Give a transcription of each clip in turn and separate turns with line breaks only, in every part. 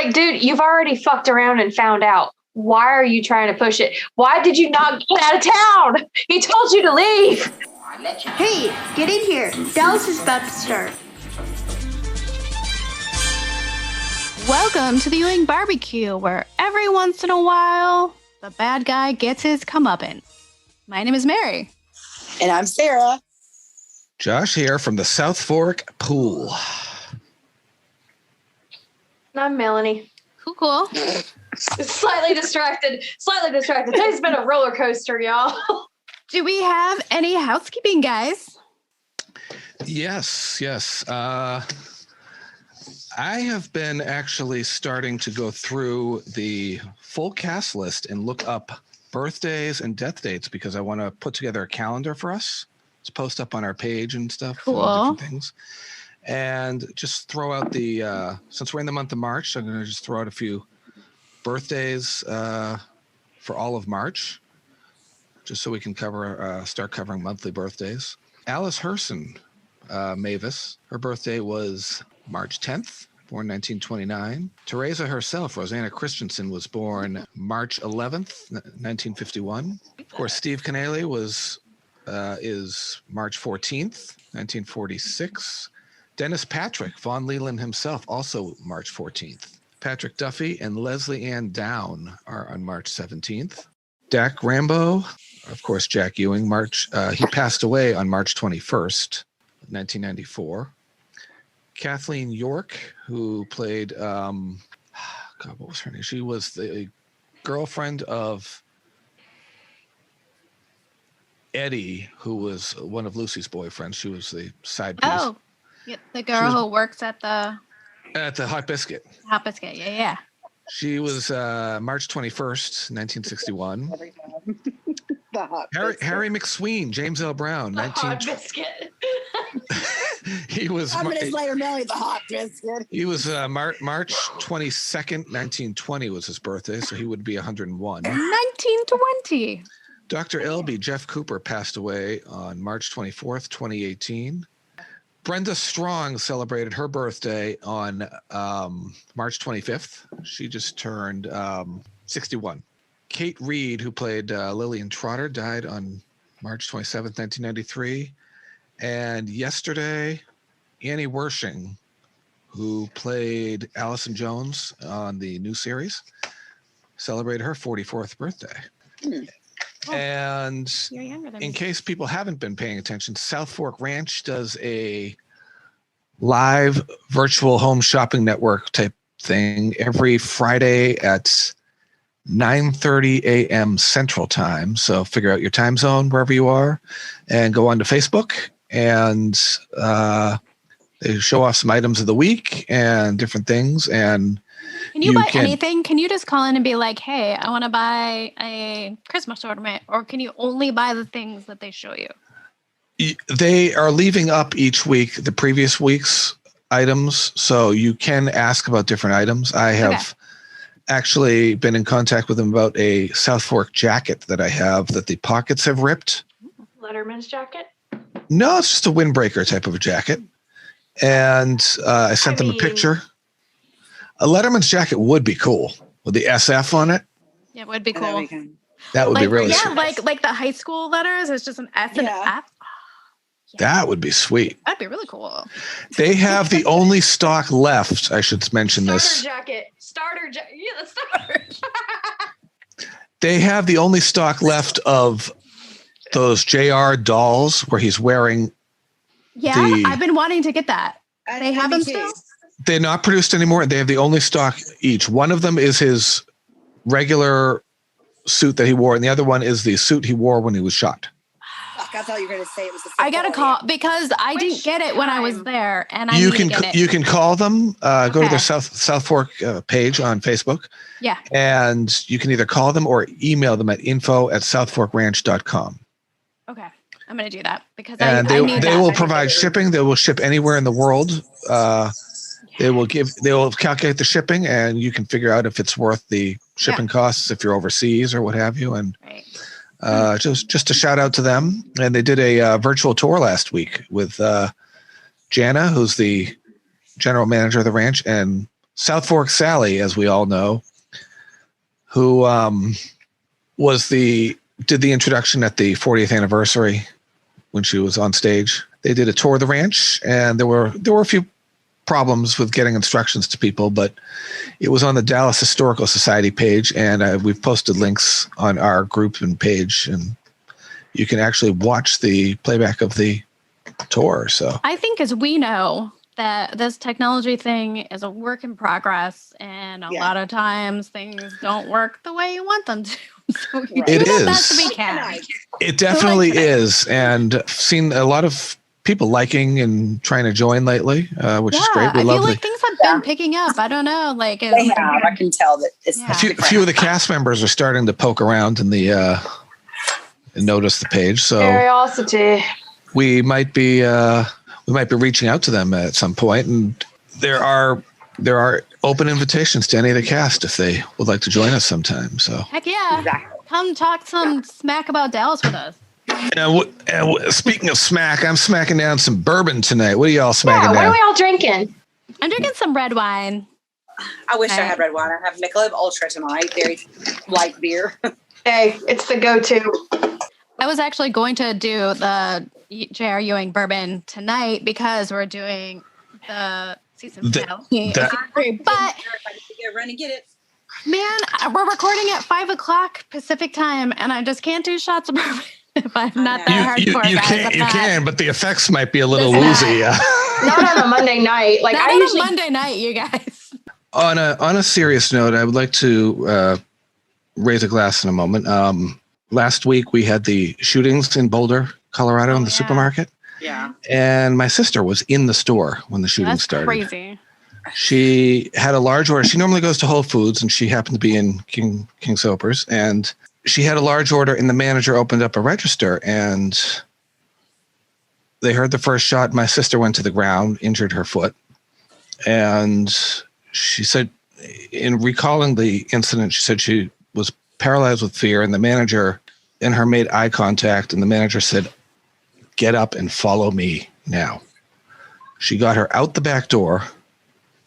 Like, dude, you've already fucked around and found out. Why are you trying to push it? Why did you not get out of town? He told you to leave.
Hey, get in here. Dallas is about to start.
Welcome to the Ewing Barbecue, where every once in a while, the bad guy gets his comeuppance. My name is Mary.
And I'm Sarah.
Josh here from the South Fork Pool.
I'm Melanie.
Cool.
Slightly distracted. Today's been a roller coaster, y'all.
Do we have any housekeeping, guys?
Yes. I have been actually starting to go through the full cast list and look up birthdays and death dates because I want to put together a calendar for us to post up on our page and stuff.
Cool.
And different things. And just throw out since we're in the month of March, I'm going to just throw out a few birthdays for all of March, just so we can start covering monthly birthdays. Alice Herson, Mavis, her birthday was March 10th, born 1929. Teresa herself, Rosanna Christensen, was born March 11th, 1951. Of course, Steve Canale is March 14th, 1946. Dennis Patrick, Von Leland himself, also March 14th. Patrick Duffy and Leslie Ann Down are on March 17th. Dak Rambo, of course, Jack Ewing, he passed away on March 21st, 1994. Kathleen York, who played, what was her name? She was the girlfriend of Eddie, who was one of Lucy's boyfriends. She was the side piece.
Oh, yeah, the girl who works at the
Hot Biscuit.
Hot Biscuit, yeah.
She was March 21st, 1961.
The Hot
Harry McSween, James L. Brown.
Hot Biscuit.
He was.
5 minutes later, Melly the Hot Biscuit.
He was March 22nd, 1920 was his birthday, so he would be 101.
1920.
Dr. Elby, Jeff Cooper, passed away on March 24th, 2018. Brenda Strong celebrated her birthday on March 25th. She just turned 61. Kate Reed, who played Lillian Trotter, died on March 27th, 1993. And yesterday, Annie Wershing, who played Allison Jones on the new series, celebrated her 44th birthday. And
You're younger than
in
me.
case people haven't been paying attention, South Fork Ranch does a live virtual home shopping network type thing every Friday at 9:30 a.m. Central Time. So figure out your time zone wherever you are and go onto Facebook, and they show off some items of the week and different things. And
Can you buy anything? Can you just call in and be like, hey, I want to buy a Christmas ornament? Or can you only buy the things that they show you?
They are leaving up each week the previous week's items, so you can ask about different items. I have actually been in contact with them about a South Fork jacket that I have that the pockets have ripped.
Letterman's jacket?
No, it's just a windbreaker type of a jacket. And I sent them a picture. A Letterman's jacket would be cool with the SF on it.
Yeah, it would be cool.
That would be really sweet.
like the high school letters. It's just an S and an F.
That would be sweet.
That'd be really cool.
They have the only stock left. I should mention this.
Starter jacket. Yeah, the starter.
They have the only stock left of those JR dolls where he's wearing.
Yeah, I've been wanting to get that. They have them still?
They're not produced anymore. They have the only stock each. One of them is his regular suit that he wore, and the other one is the suit he wore when he was shot.
I thought you were going to say it was the
I got to call because I didn't get it when I was there, and
you can call them. Go to their South Fork page on Facebook.
Yeah,
and you can either call them or email them at info@southforkranch.com.
Okay, I'm going to do that because
they will provide shipping. They will ship anywhere in the world. They will calculate the shipping, and you can figure out if it's worth the shipping costs if you're overseas or what have you. And just a shout out to them. And they did a virtual tour last week with Jana, who's the general manager of the ranch, and South Fork Sally, as we all know, who did the introduction at the 40th anniversary when she was on stage. They did a tour of the ranch, and there were a few problems with getting instructions to people, but it was on the Dallas Historical Society page, and we've posted links on our group and page, and you can actually watch the playback of the tour. So
I think, as we know, that this technology thing is a work in progress, and a lot of times things don't work the way you want them to. So you do the best we can.
It definitely is, and I've seen a lot of people liking and trying to join lately, which is great.
I feel like things have been picking up. I don't know, like
they have. I can tell that it's
a few of the cast members are starting to poke around in the and notice the page. So
curiosity.
We might be reaching out to them at some point, and there are open invitations to any of the cast if they would like to join us sometime. So
heck yeah, come talk some smack about Dallas with us.
Speaking of smack, I'm smacking down some bourbon tonight. What are y'all smacking down?
What are we all drinking?
I'm drinking some red wine.
I wish I had red wine. I have Michelob Ultra tonight. Very light beer.
Hey, it's the go-to.
I was actually going to do the J.R. Ewing bourbon tonight because we're doing the season finale. But
run and get it.
Man, we're recording at 5:00 Pacific time, and I just can't do shots of bourbon if I'm not that hardcore.
You can, but the effects might be a little woozy.
Not on a Monday night. Like
not on a Monday night, you guys.
On a serious note, I would like to raise a glass in a moment. Last week we had the shootings in Boulder, Colorado, in the supermarket.
Yeah.
And my sister was in the store when the shooting started.
That's crazy.
She had a large order. She normally goes to Whole Foods, and she happened to be in King Soper's. And she had a large order, and the manager opened up a register, and they heard the first shot. My sister went to the ground, injured her foot. And she said, in recalling the incident, she said she was paralyzed with fear, and the manager and her made eye contact, and the manager said, "Get up and follow me now." She got her out the back door,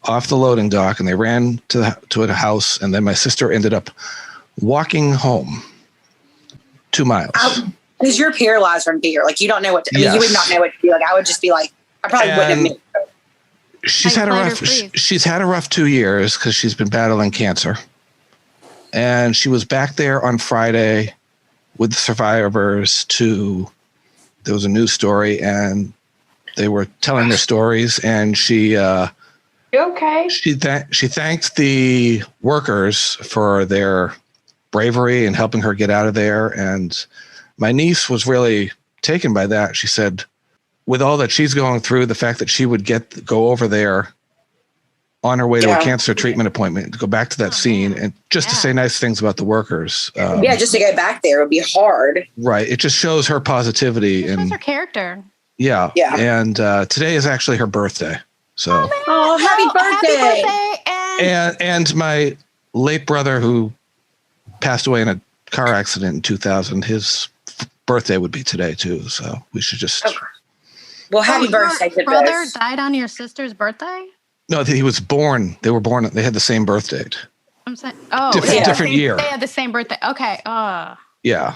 off the loading dock, and they ran to a house, and then my sister ended up walking home 2 miles.
Because you're paralyzed from fear. Like, you don't know what to, you would not know what to do. Like, I would just be like, I probably wouldn't have made it.
She's had a rough 2 years because she's been battling cancer. And she was back there on Friday with the survivors there was a news story, and they were telling their stories, and she
okay?
She thanked the workers for their bravery and helping her get out of there. And my niece was really taken by that. She said, with all that she's going through, the fact that she would go over there on her way to a cancer treatment appointment, to go back to that scene and just to say nice things about the workers.
Just to go back there would be hard.
Right. It just shows her positivity.
It shows her character.
Yeah. Yeah. And today is actually her birthday. So.
Happy birthday.
Happy birthday.
And my late brother, who passed away in a car accident in 2000, his birthday would be today too. So we should just.
Okay. Well, happy birthday to
your brother died on your sister's birthday?
No, he was born. They were born. They had the same birth date.
I'm saying,
different year.
They had the same birthday. Okay.
Yeah.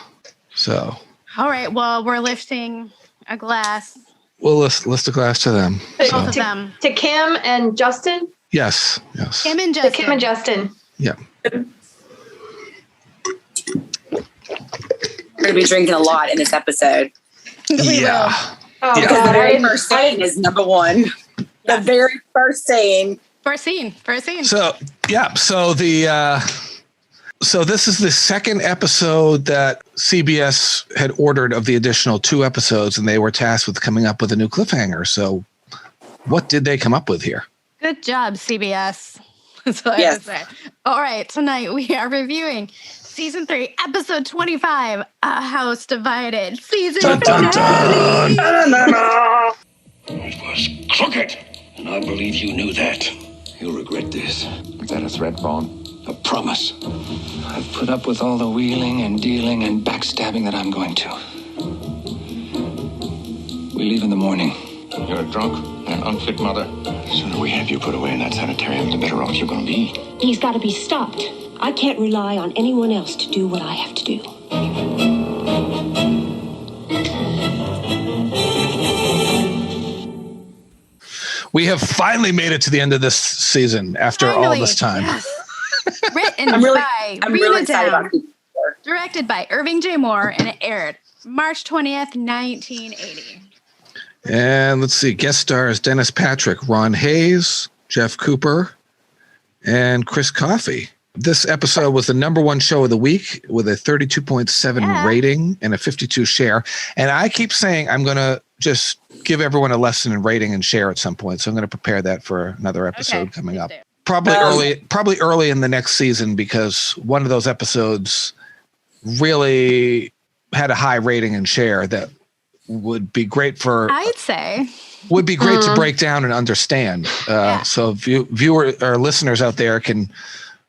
So.
All right. Well, we're lifting a glass.
We'll lift a glass to them.
Both of them.
To Kim and Justin?
Yes.
Kim and Justin.
To Kim and Justin.
Yeah.
We're going to be drinking a lot in this episode.
Yeah.
Oh,
because the very first scene is number one. The very first scene.
First scene.
So, yeah. So so this is the second episode that CBS had ordered of the additional 2 episodes, and they were tasked with coming up with a new cliffhanger. So what did they come up with here?
Good job, CBS. That's what I would say. All right. Tonight we are reviewing Season 3, Episode 25, A House Divided. Season finale.
It was crooked, and I believe you knew that. You'll regret this.
Is that a threat, Vaughn?
A promise. I've put up with all the wheeling and dealing and backstabbing that I'm going to. We leave in the morning.
You're drunk?
I an unfit mother. The sooner we have you put away in that sanitarium, the better off you're going to be.
He's got to be stopped. I can't rely on anyone else to do what I have to do.
We have finally made it to the end of this season after all this time.
Yes. Written
I'm
by
really excited about it.
directed by Irving J. Moore, and it aired March 20th, 1980.
And let's see, guest stars Dennis Patrick, Ron Hayes, Jeff Cooper, and Chris Coffey. This episode was the number one show of the week with a 32.7 rating and a 52 share. And I keep saying I'm going to just give everyone a lesson in rating and share at some point. So I'm going to prepare that for another episode coming up. Probably early in the next season, because one of those episodes really had a high rating and share that would be great for,
I'd say,
would be great to break down and understand. So viewer or listeners out there can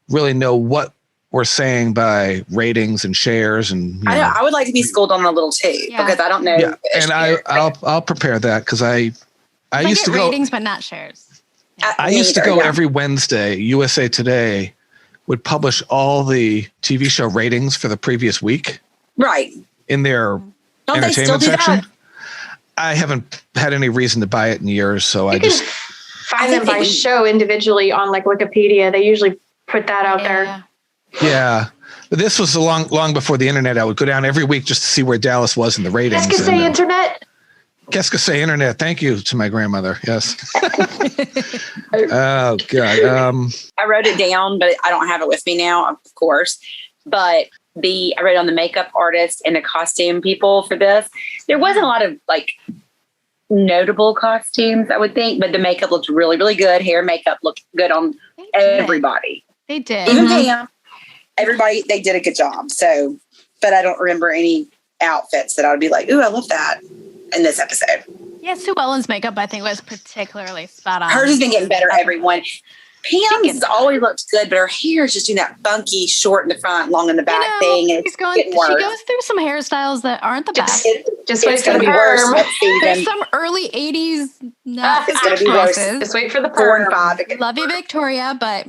really know what we're saying by ratings and shares. And
I would like to be schooled on a little too, because I don't know.
Yeah. And I'll prepare that, because I used to go
ratings, but not shares.
I used to go every Wednesday. USA Today would publish all the TV show ratings for the previous week.
Right.
In their
Don't they still
entertainment
do
section.
that?
I haven't had any reason to buy it in years, so
You can find them by show individually on like Wikipedia. They usually put that out there.
Yeah. But this was long before the internet. I would go down every week just to see where Dallas was in the ratings.
Qu'est-ce que c'est internet?
Qu'est-ce que c'est internet? Thank you to my grandmother. Yes. Oh God.
I wrote it down, but I don't have it with me now, of course. But I wrote on the makeup artist and the costume people for this. There wasn't a lot of like notable costumes, I would think, but the makeup looked really, really good. Hair, makeup looked good on everybody.
They did.
Even Pam. Everybody, they did a good job. So, but I don't remember any outfits that I would be like, ooh, I love that in this episode.
Yeah, Sue Ellen's makeup, I think, was particularly spot on.
Hers has been getting better, everyone. Pam's always looked good, but her hair is just doing that funky, short in the front, long in the back thing. And
she goes through some hairstyles that aren't the best.
Just it's going to be worse next season.
There's some early 80s.
It's going to be worse.
Just wait for the
4 and 5.
Love you, Victoria, but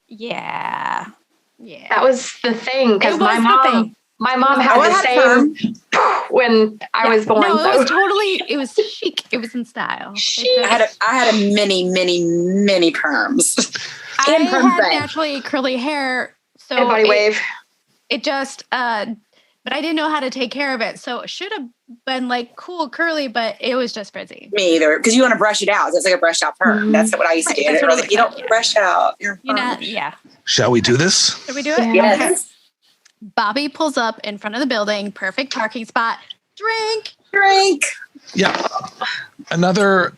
yeah.
That was the thing, because my mom had the same when I was born.
No, it was chic. It was in style.
I had a many perms.
I had naturally curly hair, so
body wave.
It just, but I didn't know how to take care of it, so it should have been like cool curly, but it was just frizzy.
Me either, because you want to brush it out. It's like a brushed out perm. Mm-hmm. That's what I used to do. You don't brush out your perm.
Shall we do this?
Should we do it?
Yes.
Okay. Bobby pulls up in front of the building. Perfect parking spot. Drink.
Yeah. Another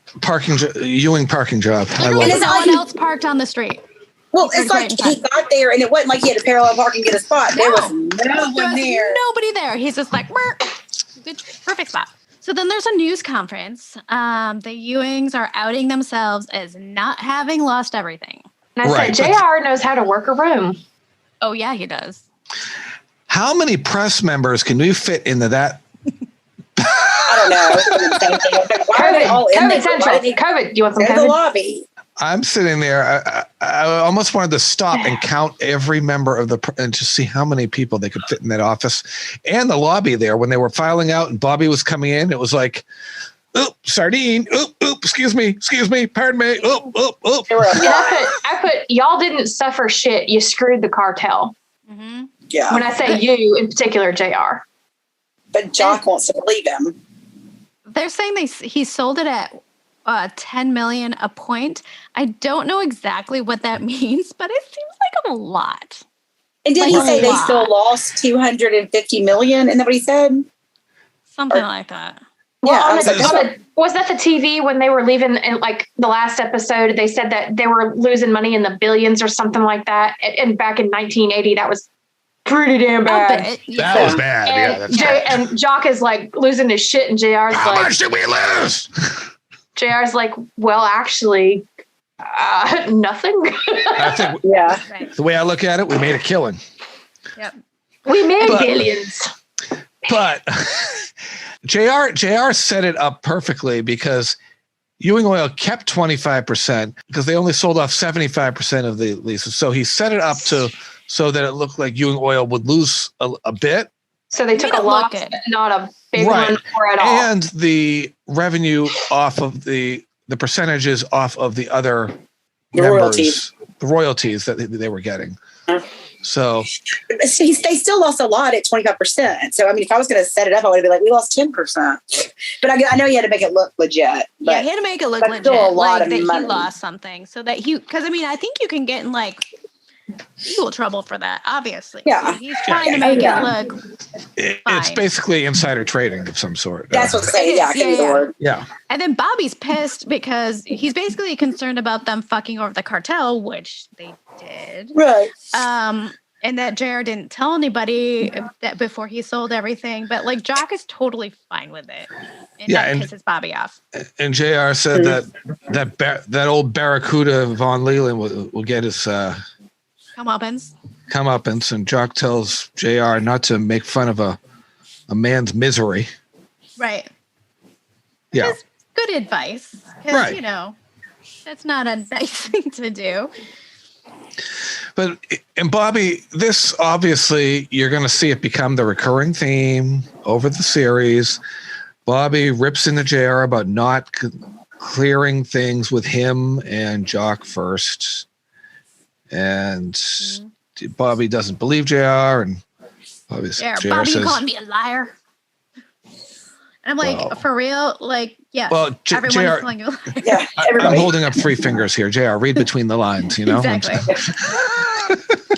Ewing parking job. I love it.
No one else parked on the street.
Well, it's like he got there and it wasn't like he had to parallel park and get a spot. There was no one there.
Nobody there. He's just like, good, perfect spot. So then there's a news conference. The Ewings are outing themselves as not having lost everything.
And I said, JR knows how to work a room.
Oh, yeah, he does.
How many press members can we fit into that?
I don't know. Why are they all in there?
COVID. Do you want some COVID?
The lobby.
I'm sitting there. I almost wanted to stop and count every member of and to see how many people they could fit in that office and the lobby there. When they were filing out and Bobby was coming in, it was like, oop, sardine, oop, excuse me, pardon me, oop.
I put, y'all didn't suffer shit. You screwed the cartel.
Mm-hmm.
Yeah.
When I say you, in particular, JR.
But Jock wants to believe him.
They're saying he sold it at $10 million a point. I don't know exactly what that means, but it seems like a lot.
And did he say they still lost $250 million? Isn't that what he said?
Something like that.
Well, was that the TV when they were leaving in like the last episode? They said that they were losing money in the billions or something like that. And back in 1980, that was pretty damn bad.
That was bad.
And Jock is like losing his shit, and JR's
how much did we lose?
JR's like, well, actually, nothing.
I think, the way I look at it, we made a killing.
Yep.
We made billions.
But JR set it up perfectly because Ewing Oil kept 25% because they only sold off 75% of the leases. So he set it up so that it looked like Ewing Oil would lose a bit.
So they took a loss, but not a big one for it all.
And the revenue off of the percentages off of the other members, the royalties that they were getting. So
they still lost a lot at 25%. So, I mean, if I was going to set it up, I would be like, we lost 10%. But I know you had to make it look legit. But
yeah, he had to make it look legit.
Still a lot
like
of
that
money.
He lost something. So that because I mean, I think you can get in like legal trouble for that, obviously.
Yeah.
So he's trying to make it look
it's basically insider trading of some sort.
That's what I'm saying. Yeah, I can use the word.
Yeah.
And then Bobby's pissed because he's basically concerned about them fucking over the cartel, which they did.
Right.
And that JR didn't tell anybody that before he sold everything, but like Jock is totally fine with it. And that pisses Bobby off.
And JR said that old Barracuda Von Leland will get his comeuppance, and Jock tells JR not to make fun of a man's misery.
Right.
Yeah.
That's good advice. Because, you know, that's not a nice thing to do.
But, and Bobby, this obviously, you're going to see it become the recurring theme over the series. Bobby rips into JR about not clearing things with him and Jock first. And Bobby doesn't believe JR. And
Bobby
says,
you calling me a liar? And I'm like, for real? Like, yes.
Well,
everyone is calling you a liar.
Yeah,
I'm holding up 3 fingers here. JR, read between the lines, you know?
Exactly.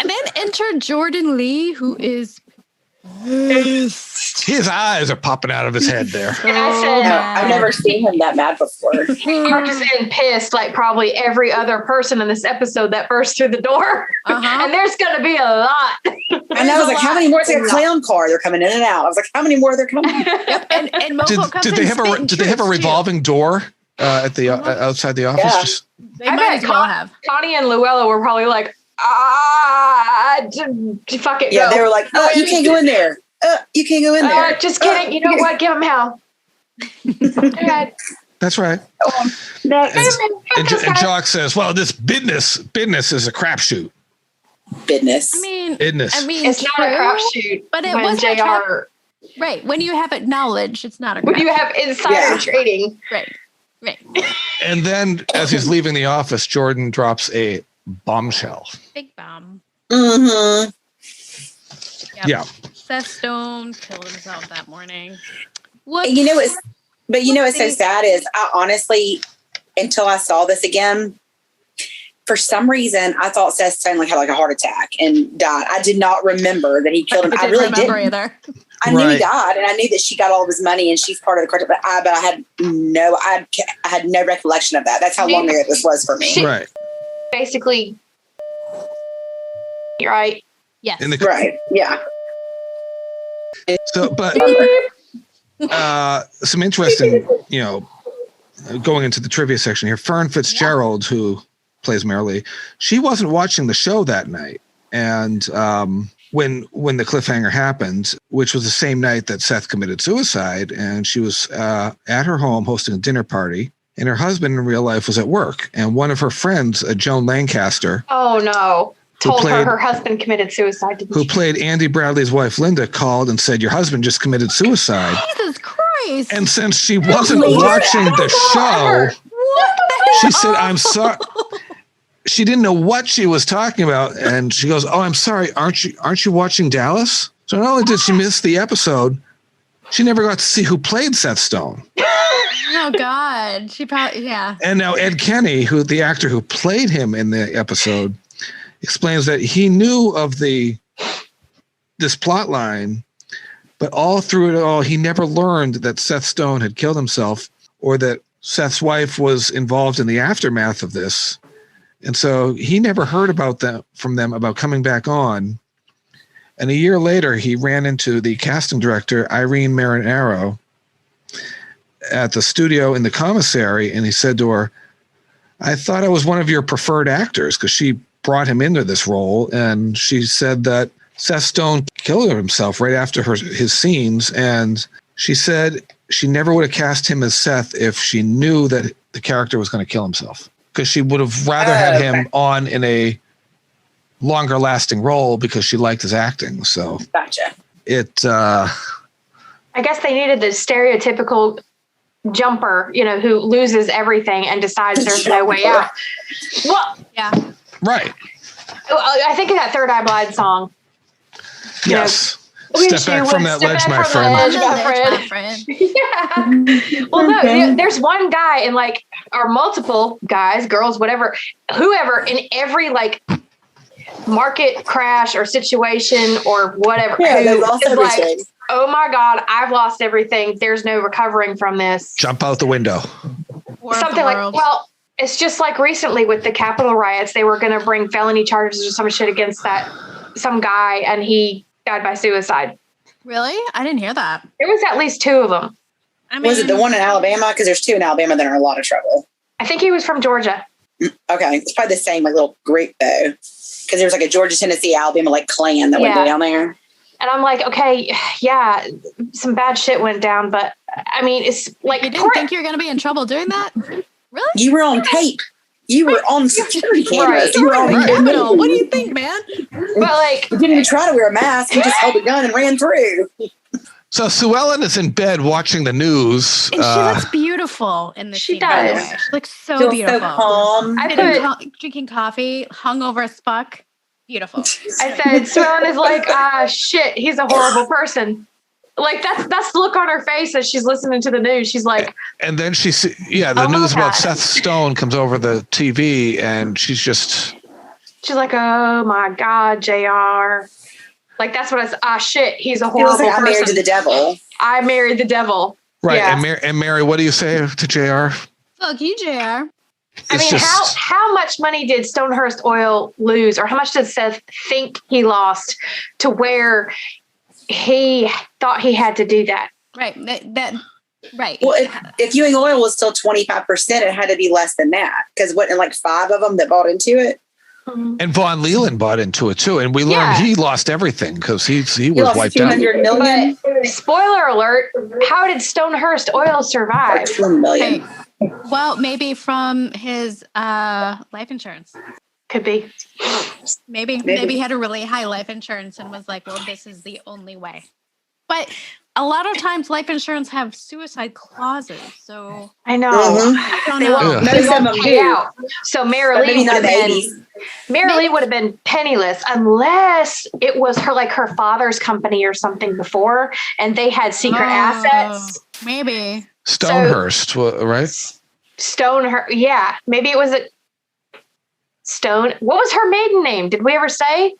And then enter Jordan Lee, who is
his eyes are popping out of his head there.
And I said,
I've never seen him that mad before.
I'm just in pissed like probably every other person in this episode that burst through the door. And there's going to be a lot.
I know. I was like, how many more? It's like a clown car. They're coming in and out. I was like, how many more are there coming?
And
did they have a revolving door at the outside the office?
Yeah.
They might as well have.
Connie and Luella were probably like, fuck it.
Yeah,
go.
they were like, you can't go in there. You can't go in there.
Just kidding. You know what? Give them hell.
That's right. And Jock says, well, this business is a crapshoot.
Business.
I mean,
it's not a crapshoot.
But it
when
was
JR.
Right. When you have it knowledge, it's not a crapshoot.
When you have insider trading.
Right.
And then as he's leaving the office, Jordan drops a bombshell.
Big bomb.
Mm-hmm.
Yep.
Yeah.
Seth Stone killed himself that morning. What?
You know what's so sad is I honestly, until I saw this again, for some reason I thought Seth Stone had like a heart attack and died. I did not remember that he killed him. I really didn't.
Either.
I knew he died, and I knew that she got all of his money, and she's part of the cartel. But I had no recollection of that. That's how long ago this was for me.
Right.
Basically, you're right.
Yes.
Right. Yeah.
So, but some interesting, going into the trivia section here. Fern Fitzgerald, who plays Marilee, she wasn't watching the show that night, and when the cliffhanger happened, which was the same night that Seth committed suicide, and she was at her home hosting a dinner party, and her husband in real life was at work, and one of her friends, Joan Lancaster.
Oh no. Told her husband committed suicide.
Who played Andy Bradley's wife, Linda, called and said, your husband just committed suicide.
Jesus Christ.
And since she wasn't watching the show, she said, I'm sorry. She didn't know what she was talking about. And she goes, oh, I'm sorry. Aren't you watching Dallas? So not only did she miss the episode, she never got to see who played Seth Stone.
Oh God. She probably, yeah.
And now Ed Kenny, the actor who played him in the episode, explains that he knew of this plot line, but all through it all, he never learned that Seth Stone had killed himself or that Seth's wife was involved in the aftermath of this. And so he never heard from them about coming back on. And a year later, he ran into the casting director, Irene Marinaro, at the studio in the commissary, and he said to her, I thought I was one of your preferred actors, because she brought him into this role, and she said that Seth Stone killed himself right after his scenes, and she said she never would have cast him as Seth if she knew that the character was going to kill himself because she would have rather had him on in a longer lasting role because she liked his acting. So
Gotcha.
I guess they needed the stereotypical jumper, who loses everything and decides there's no way out. Well,
Yeah.
right.
I think of that Third Eye Blind song.
Yes. Step back from that ledge, my friend.
Yeah. Well, no, there's one guy in or multiple guys, girls, whatever, whoever in every market crash or situation or whatever.
Yeah, they lost everything.
Oh my God, I've lost everything. There's no recovering from this.
Jump out the window.
Something it's just like recently with the Capitol riots, they were going to bring felony charges or some shit against some guy, and he died by suicide.
Really? I didn't hear that.
There was at least 2 of them.
Was it the one in Alabama? Because there's 2 in Alabama that are in a lot of trouble.
I think he was from Georgia.
Okay. It's probably the same little group, though. Because there was a Georgia, Tennessee, Alabama clan that went down there.
And I'm like, okay, yeah, some bad shit went down. But, I mean, it's like...
You didn't think you were going to be in trouble doing that? Really?
You were on tape. You were on security cameras.
Right.
You were on
criminal. What do you think, man?
But
you didn't even try to wear a mask. You just held a gun and ran through.
So Sue Ellen is in bed watching the news.
And she looks beautiful in the
She
scene, by the
does.
way. She looks so beautiful.
So calm.
Drinking coffee, hungover as fuck. Beautiful.
I said, Sue Ellen is like, shit, he's a horrible person. That's the look on her face as she's listening to the news. She's like,
and then the news about Seth Stone comes over the TV, and she's
like, oh my God, JR. That's what shit, he's a horrible person.
I married the devil.
I married the devil.
right.
Yeah.
And Mary, what do you say to JR?
Fuck you, JR.
I mean, how much money did Stonehurst Oil lose, or how much did Seth think he lost to where he thought he had to do that?
Right. Right.
Well, if Ewing Oil was still 25%, it had to be less than that because wasn't 5 of them that bought into it.
And Von Leland bought into it too, and we learned he lost everything because he was wiped out.
200 million.
But, spoiler alert: how did Stonehurst Oil survive?
2 million.
Hey, well, maybe from his life insurance.
Could be.
Maybe he had a really high life insurance and was like, well, this is the only way. But a lot of times life insurance have suicide clauses. So
I know.
I don't know.
They won't pay out. So Mary Lee would have been penniless unless it was her father's company or something before, and they had secret assets.
Maybe.
Stonehurst, right?
Stonehurst, yeah. Maybe it was Stone. What was her maiden name? Did we ever say?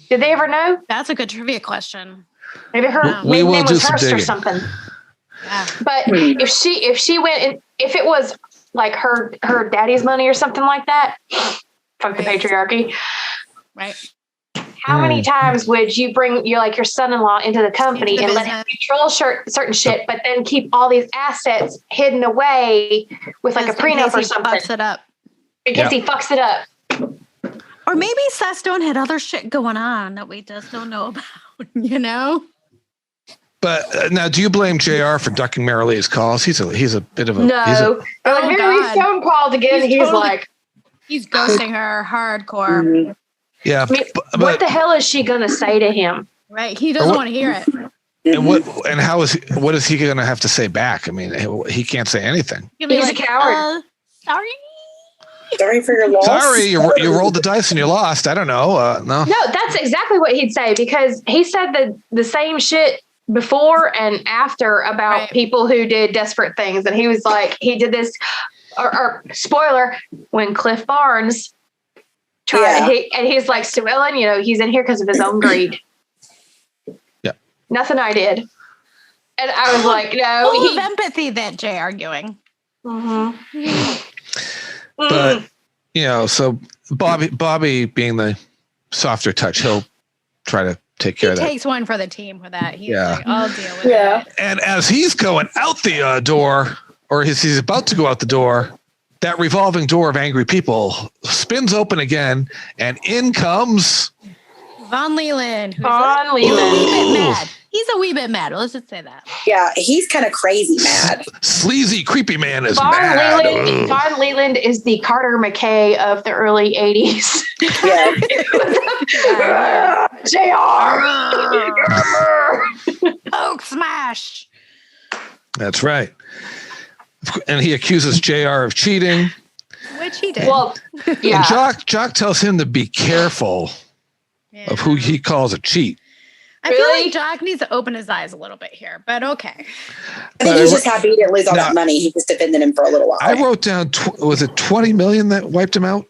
Did they ever know?
That's a good trivia question.
Maybe her maiden name was Hurst or something.
Yeah.
But if she went and if it was her daddy's money or something like that, fuck the patriarchy.
Right.
How many times would you bring your son-in-law into the company and let him control certain shit, but then keep all these assets hidden away with a prenup or something?
Fucks it up.
Because he fucks it up.
Or maybe Seth Stone had other shit going on that we just don't know about,
But now, do you blame JR for ducking Mary Lee's calls? He's a bit of a...
No. Mary Lee's phone called again.
He's ghosting her hardcore.
Mm-hmm. Yeah.
I mean, what the hell is she going to say to him?
Right. He doesn't want to hear it.
And what is he going to have to say back? I mean, he can't say anything.
He's a coward.
Sorry for your loss.
Sorry, you rolled the dice and you lost. I don't know. No.
No, that's exactly what he'd say because he said the same shit before and after about people who did desperate things. And he was like, he did this, or spoiler, when Cliff Barnes tried, and he's like, Sue Ellen, he's in here because of his own greed.
Yeah.
Nothing I did. And I was like, no.
Full of empathy that Jay arguing.
Mm-hmm.
But, so Bobby being the softer touch, he'll try to take care of that.
He takes one for the team for that. He's like, I'll deal with it.
And as he's going out the door, or he's about to go out the door, that revolving door of angry people spins open again, and in comes...
Von Leland.
Von Leland.
A little bit mad. He's a wee bit mad. Let's just say that.
Yeah, he's kind of crazy mad.
Sleazy, creepy man is
Vaughn
mad.
Leland, Vaughn Leland is the Carter McKay of the early 80s.
Yeah.
JR!
Oak smash.
That's right. And he accuses JR of cheating.
Which he did.
Well, yeah.
And Jock tells him to be careful of who he calls a cheat.
I feel like Jock needs to open his eyes a little bit here, but okay.
I think he's just happy he didn't lose all that money. He just defended him for a little while.
I wrote down, was it 20 million that wiped him out?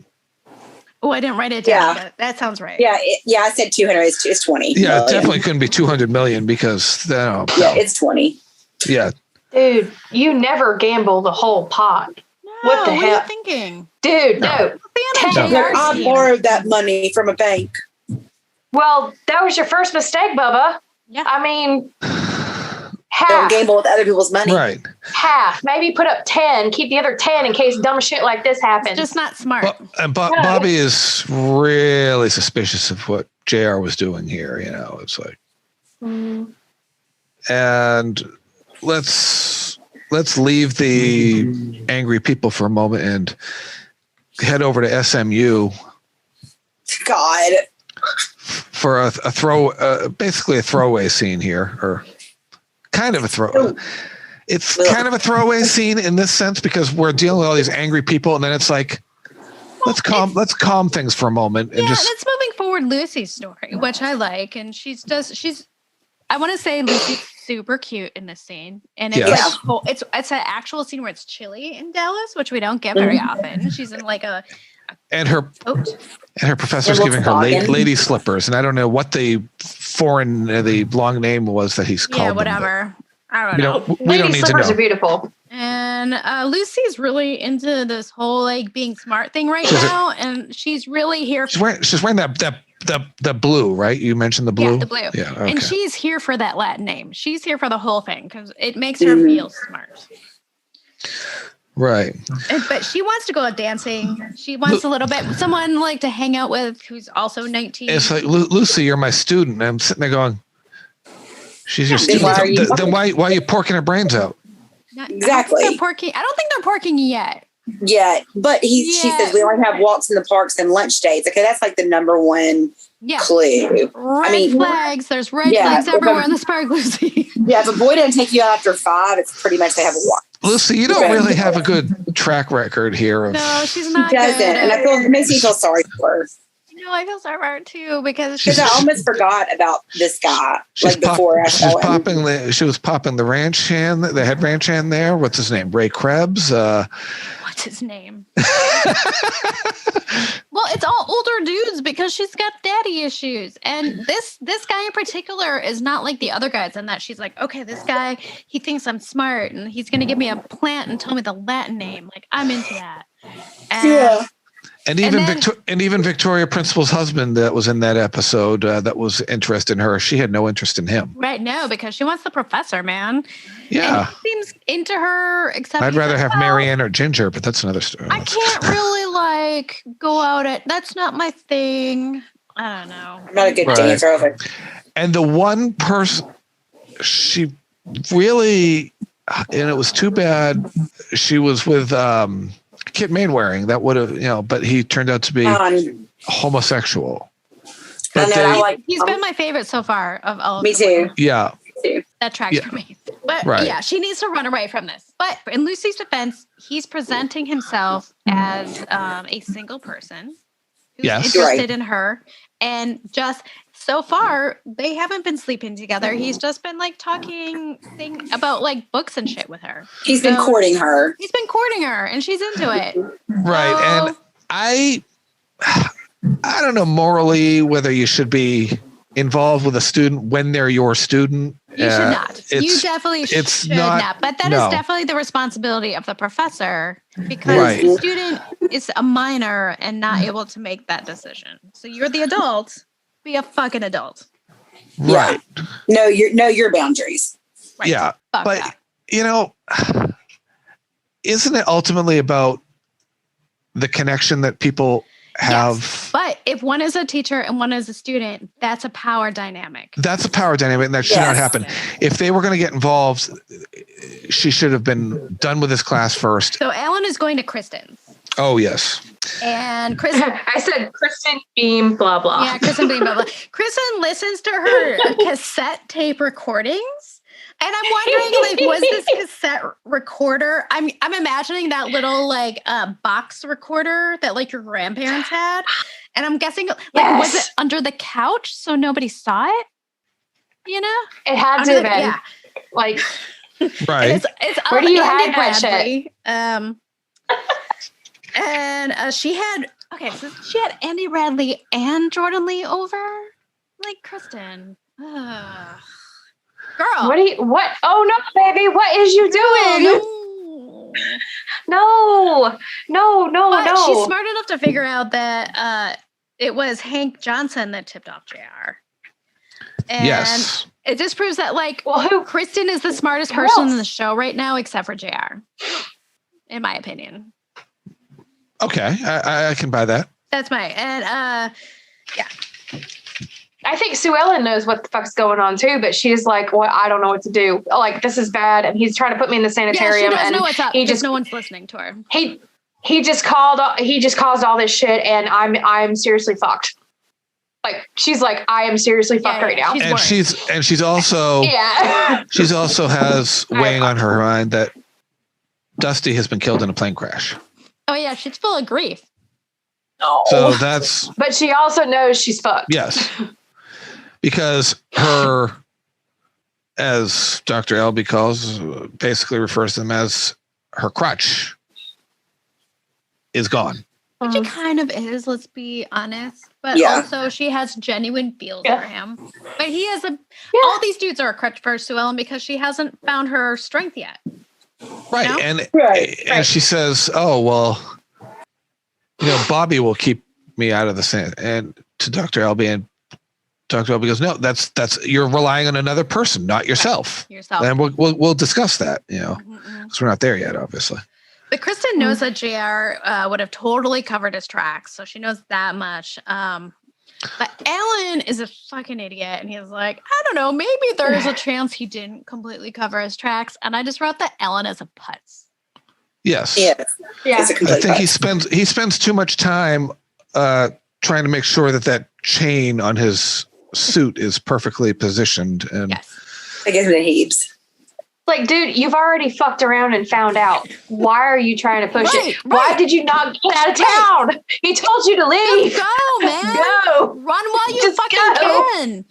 Oh, I didn't write it down. But that sounds right.
Yeah, I said 200. It's 20.
Yeah,
million.
it definitely couldn't be 200 million because
yeah, it's 20.
Yeah.
Dude, you never gamble the whole pot.
No,
what the hell?
What are you thinking?
Dude, no.
I borrowed that money from a bank.
Well, that was your first mistake, Bubba.
Yeah.
I mean,
Don't
half.
gamble with other people's money.
Right.
Half. Maybe put up 10. Keep the other 10 in case dumb shit like this happens.
It's just not smart.
And Bobby is really suspicious of what JR was doing here. You know, it's like, and let's leave the angry people for a moment and head over to SMU.
God.
For basically a throwaway scene here, or kind of a throw. It's kind of a throwaway scene in this sense because we're dealing with all these angry people, and then it's like, let's calm things for a moment, and just
it's moving forward Lucy's story, which I like, and I want to say Lucy's super cute in this scene, and it's an actual scene where it's chilly in Dallas, which we don't get very often. She's in like a
her professor's giving her lady slippers, and I don't know what the long name was that he's called.
Yeah, whatever. I don't know.
We don't need to know.
Lady slippers are beautiful.
And Lucy's really into this whole like being smart thing right now, and she's really here. She's
wearing the blue, right? You mentioned the blue.
Yeah, the blue.
Yeah, okay.
And she's here for that Latin name. She's here for the whole thing because it makes her feel smart.
Right.
But she wants to go out dancing. She wants a little bit someone like to hang out with who's also 19.
It's like, Lucy, you're my student. And I'm sitting there going, she's your student. Then why are you porking her brains out?
Exactly.
I don't think they're porking yet.
Yeah, but she says we only have walks in the parks and lunch dates. Okay, that's like the number one clue.
Red flags. There's red flags everywhere in the park, Lucy.
Yeah, if a boy doesn't take you out after 5, it's pretty much they have a walk.
Lucy, you don't really have a good track record here.
No, she's not.
She doesn't, and it makes me feel sorry for her.
No, I feel sorry for her too because
I almost forgot about this guy. She was
popping the ranch hand, the head ranch hand there. What's his name? Ray Krebs.
What's his name? Well, it's all older dudes because she's got daddy issues, and this guy in particular is not like the other guys in that she's like, okay, this guy, he thinks I'm smart, and he's gonna give me a plant and tell me the Latin name. Like I'm into that.
And even Victoria Principal's husband that was in that episode that was interested in her, she had no interest in him.
Right, no, because she wants the professor, man.
Yeah.
And he seems into her, except
I'd rather have Marianne or Ginger, but that's another story.
I can't really go out that's not my thing. I don't know.
I'm not a good dancer over.
And the one person she really, and it was too bad she was with Kit Mainwaring. That would have, but he turned out to be homosexual. But
he's been my favorite so far of all of
Me too.
Yeah.
That tracks for me. But she needs to run away from this. But in Lucy's defense, he's presenting himself as a single person who's interested in her. And just so far, they haven't been sleeping together. He's just been like talking about like books and shit with her.
He's been courting her.
He's been courting her, and she's into it.
Right. And I don't know morally whether you should be involved with a student when they're your student.
You should not. You definitely should not. But that is definitely the responsibility of the professor because the student is a minor and not able to make that decision. So you're the adult. Be a fucking adult.
Right.
Know your boundaries.
Right. Yeah. But isn't it ultimately about the connection that people have
But if one is a teacher and one is a student, that's a power dynamic.
That's a power dynamic, and that should not happen. If they were going to get involved, she should have been done with this class first.
So Alan is going to Kristen's.
Oh, yes.
And Kristen...
I said Kristen Beam, blah, blah.
Yeah, Kristen Beam, blah, blah. Kristen listens to her cassette tape recordings. And I'm wondering, like, was this cassette recorder? I'm imagining that little, like, box recorder that, like, your grandparents had. And I'm guessing, like, was it under the couch so nobody saw it? You know?
It had to have been. Yeah. Like,
right.
It's
where do you
Andy
hide that
Bradley. And she had Andy Bradley and Jordan Lee over. Like, Kristen. Girl.
What? Oh, no, baby. What is you doing? No.
She's smart enough to figure out that it was Hank Johnson that tipped off JR. And
yes.
It just proves that, like, Kristen is the smartest
Who
person
else?
in the show right now, except for JR, in my opinion.
Okay, I can buy that.
That's yeah.
I think Sue Ellen knows what the fuck's going on too, but she's like, "Well, I don't know what to do. Like, this is bad." And he's trying to put me in the sanitarium,
she doesn't
and
know what's up.
he just
no one's listening to her.
He just caused all this shit, and I'm seriously fucked. Like, she's like, I am seriously fucked right now.
She's also she's also has weighing on her mind that Dusty has been killed in a plane crash.
Oh yeah, she's full of grief.
Oh.
So that's.
But she also knows she's fucked.
Yes. Because her, as Dr. Elby calls, basically refers to them as her crutch, is gone.
Which it kind of is, let's be honest. But also she has genuine feels for him. But he has all these dudes are a crutch for Sue Ellen because she hasn't found her strength yet.
Right.
You know?
And she says, oh, well, Bobby will keep me out of the sand. And to Dr. Elby, and Dr. Elby goes, no, that's you're relying on another person, not yourself. And we'll discuss that, because we're not there yet, obviously.
But Kristen knows that JR would have totally covered his tracks, so she knows that much. But Alan is a fucking idiot, and he's like, I don't know, maybe there is a chance he didn't completely cover his tracks. And I just wrote that Alan is a putz.
Yes.
Yeah.
I think he spends too much time trying to make sure that chain on his suit is perfectly positioned. And
I guess it heaps.
Like, dude, you've already fucked around and found out. Why are you trying to push it? Why did you not get out of town? He told you to leave.
Just go, man.
Go.
Run while you
Just
fucking
can.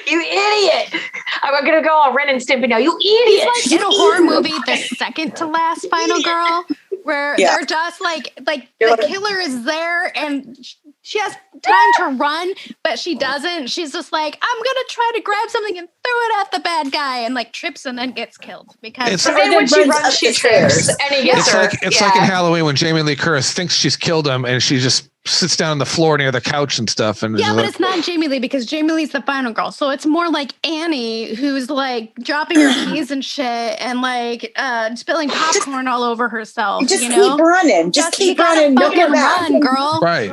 You idiot. I'm going to go on Ren and Stimpy now. You idiot.
He's like in a horror movie, the second to last final girl, where they're just like the killer is there and she has time to run, but she doesn't. She's just like, I'm going to try to grab something and throw it at the bad guy, and like trips and then gets killed. Because
then when she runs, she trips and he gets her.
It's like in Halloween when Jamie Lee Curtis thinks she's killed him and she just sits down on the floor near the couch and stuff. And
but it's not Jamie Lee because Jamie Lee's the final girl. So it's more like Annie, who's like dropping her keys and shit and like spilling popcorn all over herself.
Just keep running. Just keep running. Don't get back.
Run, girl.
Right.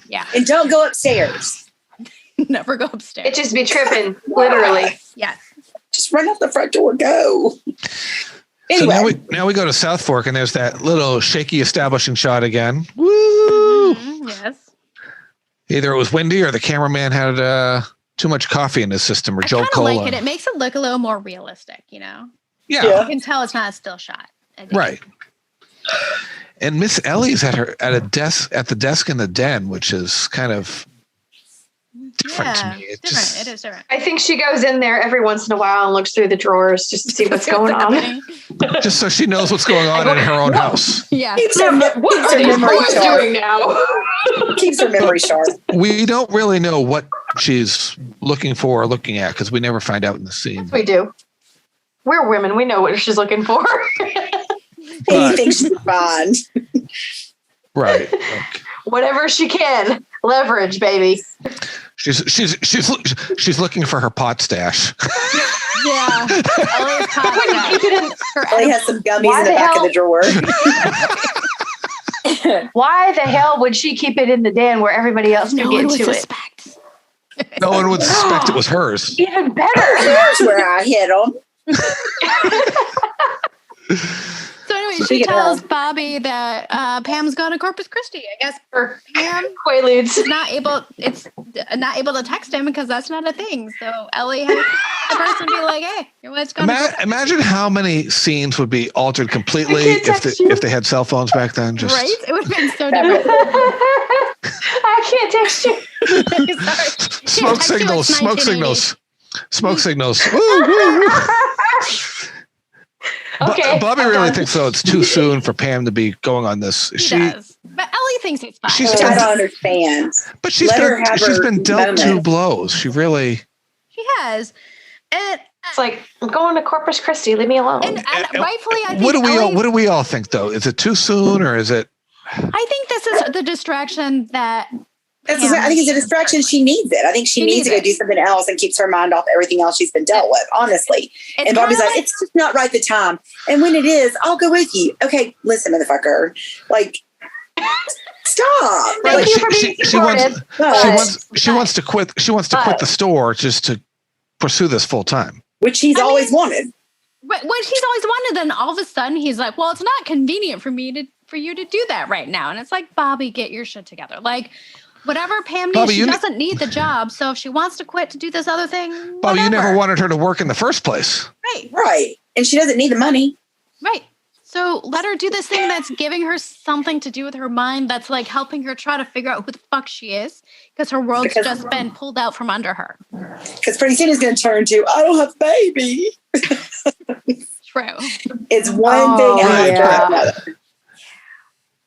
Yeah.
And don't go upstairs.
Never go upstairs.
It just be tripping, literally.
Yes.
Just run out the front door. Go. Anyway.
So now we go to South Fork, and there's that little shaky establishing shot again. Woo!
Yes.
Either it was windy or the cameraman had too much coffee in his system, or Joe Cola.
I like it. It makes it look a little more realistic,
Yeah.
You can tell it's not a still shot.
Right. And Miss Ellie's at the desk in the den, which is kind of different to me.
It is different.
I think she goes in there every once in a while and looks through the drawers just to see what's going on.
Just so she knows what's going on in her own house.
Yeah.
What are these boys doing now?
Keeps her memory sharp.
We don't really know what she's looking for or looking at because we never find out in the scene.
Yes, we do. We're women. We know what she's looking for.
He thinks she's fine.
Right.
Whatever she can. Leverage, baby.
She's looking for her pot stash.
Yeah. Ellie's pot stash.
Ellie has some gummies in the back of the drawer.
Why the hell would she keep it in the den where everybody else could get to it?
No one would suspect it was hers.
Even better.
Here's where I hit them.
So anyway, she tells Bobby that Pam's going to Corpus Christi. I guess for Pam,
Quaaludes
is not able to text him because that's not a thing. So Ellie has the person be like, "Hey, your wife's going."
Imagine how many scenes would be altered completely if they had cell phones back then. Just
right, it would have been so different.
I can't text you.
Sorry. Smoke signals. Woo, woo, woo.
Okay.
Bobby really thinks though it's too soon for Pam to be going on this.
She does, but Ellie thinks it's fine.
I don't understand.
But she's been dealt 2 blows. She
has, and
it's like, I'm going to Corpus Christi. Leave me alone.
And rightfully, I think.
What do we all think though? Is it too soon or is it?
I think this is the distraction that.
I think it's a distraction. She needs it. I think she needs to go do something else and keeps her mind off everything else she's been dealt with, honestly. And Bobby's like, it's just not right the time. And when it is, I'll go with you. Okay, listen, motherfucker. Like, stop.
Thank you for being supportive.
She wants to quit. She wants to quit the store just to pursue this full time.
Which he's always wanted.
But when she's always wanted, then all of a sudden he's like, well, it's not convenient for you to do that right now. And it's like, Bobby, get your shit together. Like, whatever Pam needs, she doesn't need the job. So if she wants to quit to do this other thing,
Bobby, you never wanted her to work in the first place.
Right. And she doesn't need the money.
Right. So let her do this thing that's giving her something to do with her mind, that's like helping her try to figure out who the fuck she is, because her world's just been pulled out from under her.
Because pretty soon it's going to turn to, I don't have a baby.
True.
It's one thing after another.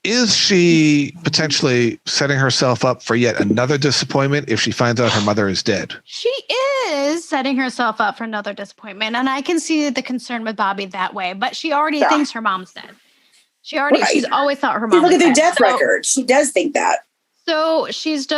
Is she potentially setting herself up for yet another disappointment if she finds out her mother is dead?
She is setting herself up for another disappointment. And I can see the concern with Bobby that way, but she already thinks her mom's dead. She's always thought her mom was dead.
Look at their death record. She does think that.
So she's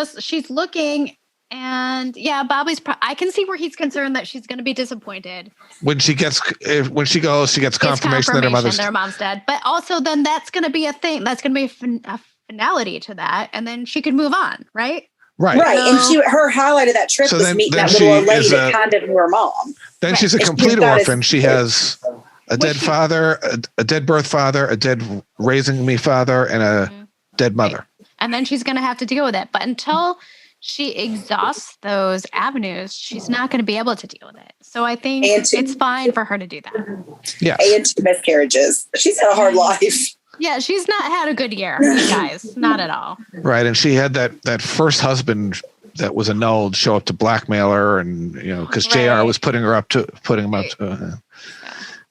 looking, and Bobby's, I can see where he's concerned that she's going to be disappointed.
When she gets confirmation that her
mom's dead. But also then that's going to be a thing. That's going to be a finality to that. And then she could move on, right?
Right.
And her highlight of that trip was meeting that little old lady that kind of knew her mom.
Then she's a complete orphan. She has a dead father, a dead birth father, a dead raising me father, and a dead mother.
Right. And then she's going to have to deal with it. But until she exhausts those avenues, she's not going to be able to deal with it. So I think it's fine for her to do that.
Yeah.
And 2 miscarriages. She's had a hard life.
Yeah, she's not had a good year, you guys. Not at all.
Right. And she had that first husband that was annulled show up to blackmail her, and because JR was putting him up to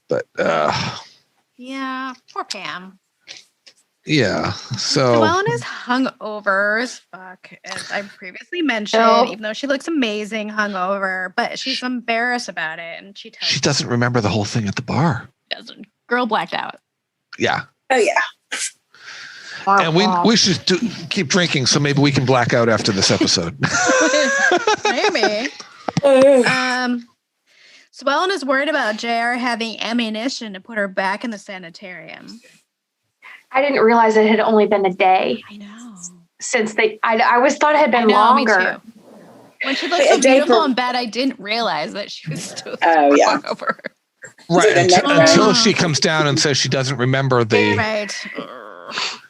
but
yeah, poor Pam.
Yeah. So
Llewellyn is hungover as fuck, as I previously mentioned, even though she looks amazing hungover, but she's embarrassed about it, and she
doesn't remember the whole thing at the bar.
Doesn't. Girl blacked out.
Yeah.
Oh yeah.
And we should keep drinking, so maybe we can black out after this episode.
Maybe. Llewellyn is worried about JR having ammunition to put her back in the sanitarium.
I didn't realize it had only been a day.
I know.
Since I always thought it had been longer.
Me too. When she looked so beautiful in bed, I didn't realize that she was still over.
Right, until she comes down and says she doesn't remember the...
Right.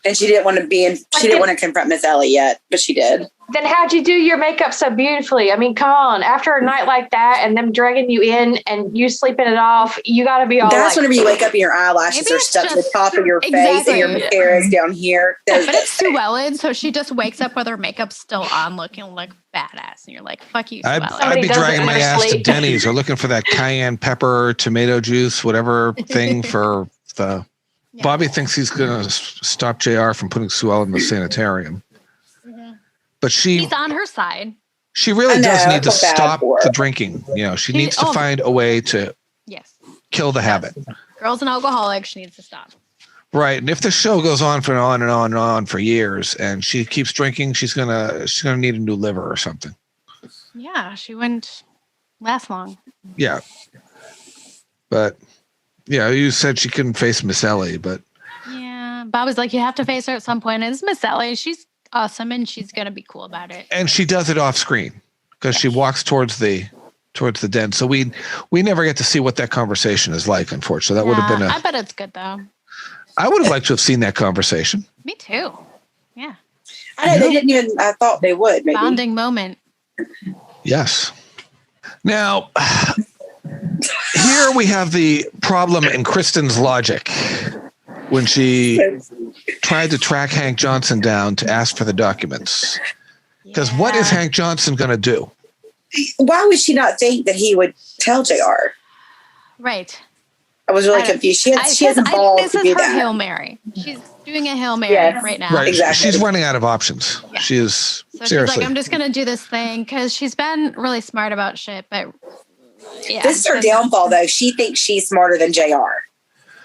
And she didn't want to confront Miss Ellie yet, but she did.
Then how'd you do your makeup so beautifully? I mean, come on. After a night like that and them dragging you in and you sleeping it off, you got to be all
That's whenever you wake up and your eyelashes are stuck to the top of your face and your mascara is down here.
But it's Llewellyn, so she just wakes up with her makeup still on looking like badass. And you're like, fuck you, Llewellyn.
I'd be dragging my ass to Denny's or looking for that cayenne pepper, tomato juice, whatever thing for the... Yeah. Bobby thinks he's going to stop JR from putting Sue Ellen in the sanitarium. Mm-hmm. But he's
on her side.
She really does need to stop the drinking. She needs to find a way to kill the habit.
Girl's an alcoholic. She needs to stop.
Right. And if the show goes on for on and on and on for years and she keeps drinking, she's gonna need a new liver or something.
Yeah, she wouldn't last long.
Yeah. But yeah, you said she couldn't face Miss Ellie, but
yeah, Bob was like, you have to face her at some point. And it's Miss Ellie. She's awesome, and she's going to be cool about it.
And she does it off screen because she walks towards the den. So we never get to see what that conversation is like, unfortunately. That would have been
I bet it's good, though.
I would have liked to have seen that conversation.
Me too. Yeah.
I know, they didn't even, I thought they would, maybe.
Bonding moment.
Yes. Now, here we have the problem in Kristen's logic when she tried to track Hank Johnson down to ask for the documents. Because what is Hank Johnson going to do?
Why would she not think that he would tell JR?
Right.
I was really confused. She has a ball
This
to
is
do
her
that.
Hail Mary. She's doing a Hail Mary right now.
Right.
Exactly.
She's running out of options.
Yeah.
She is,
So
seriously.
she's like, I'm just going to do this thing because she's been really smart about shit. But yeah.
This is her downfall, though. She thinks she's smarter than JR.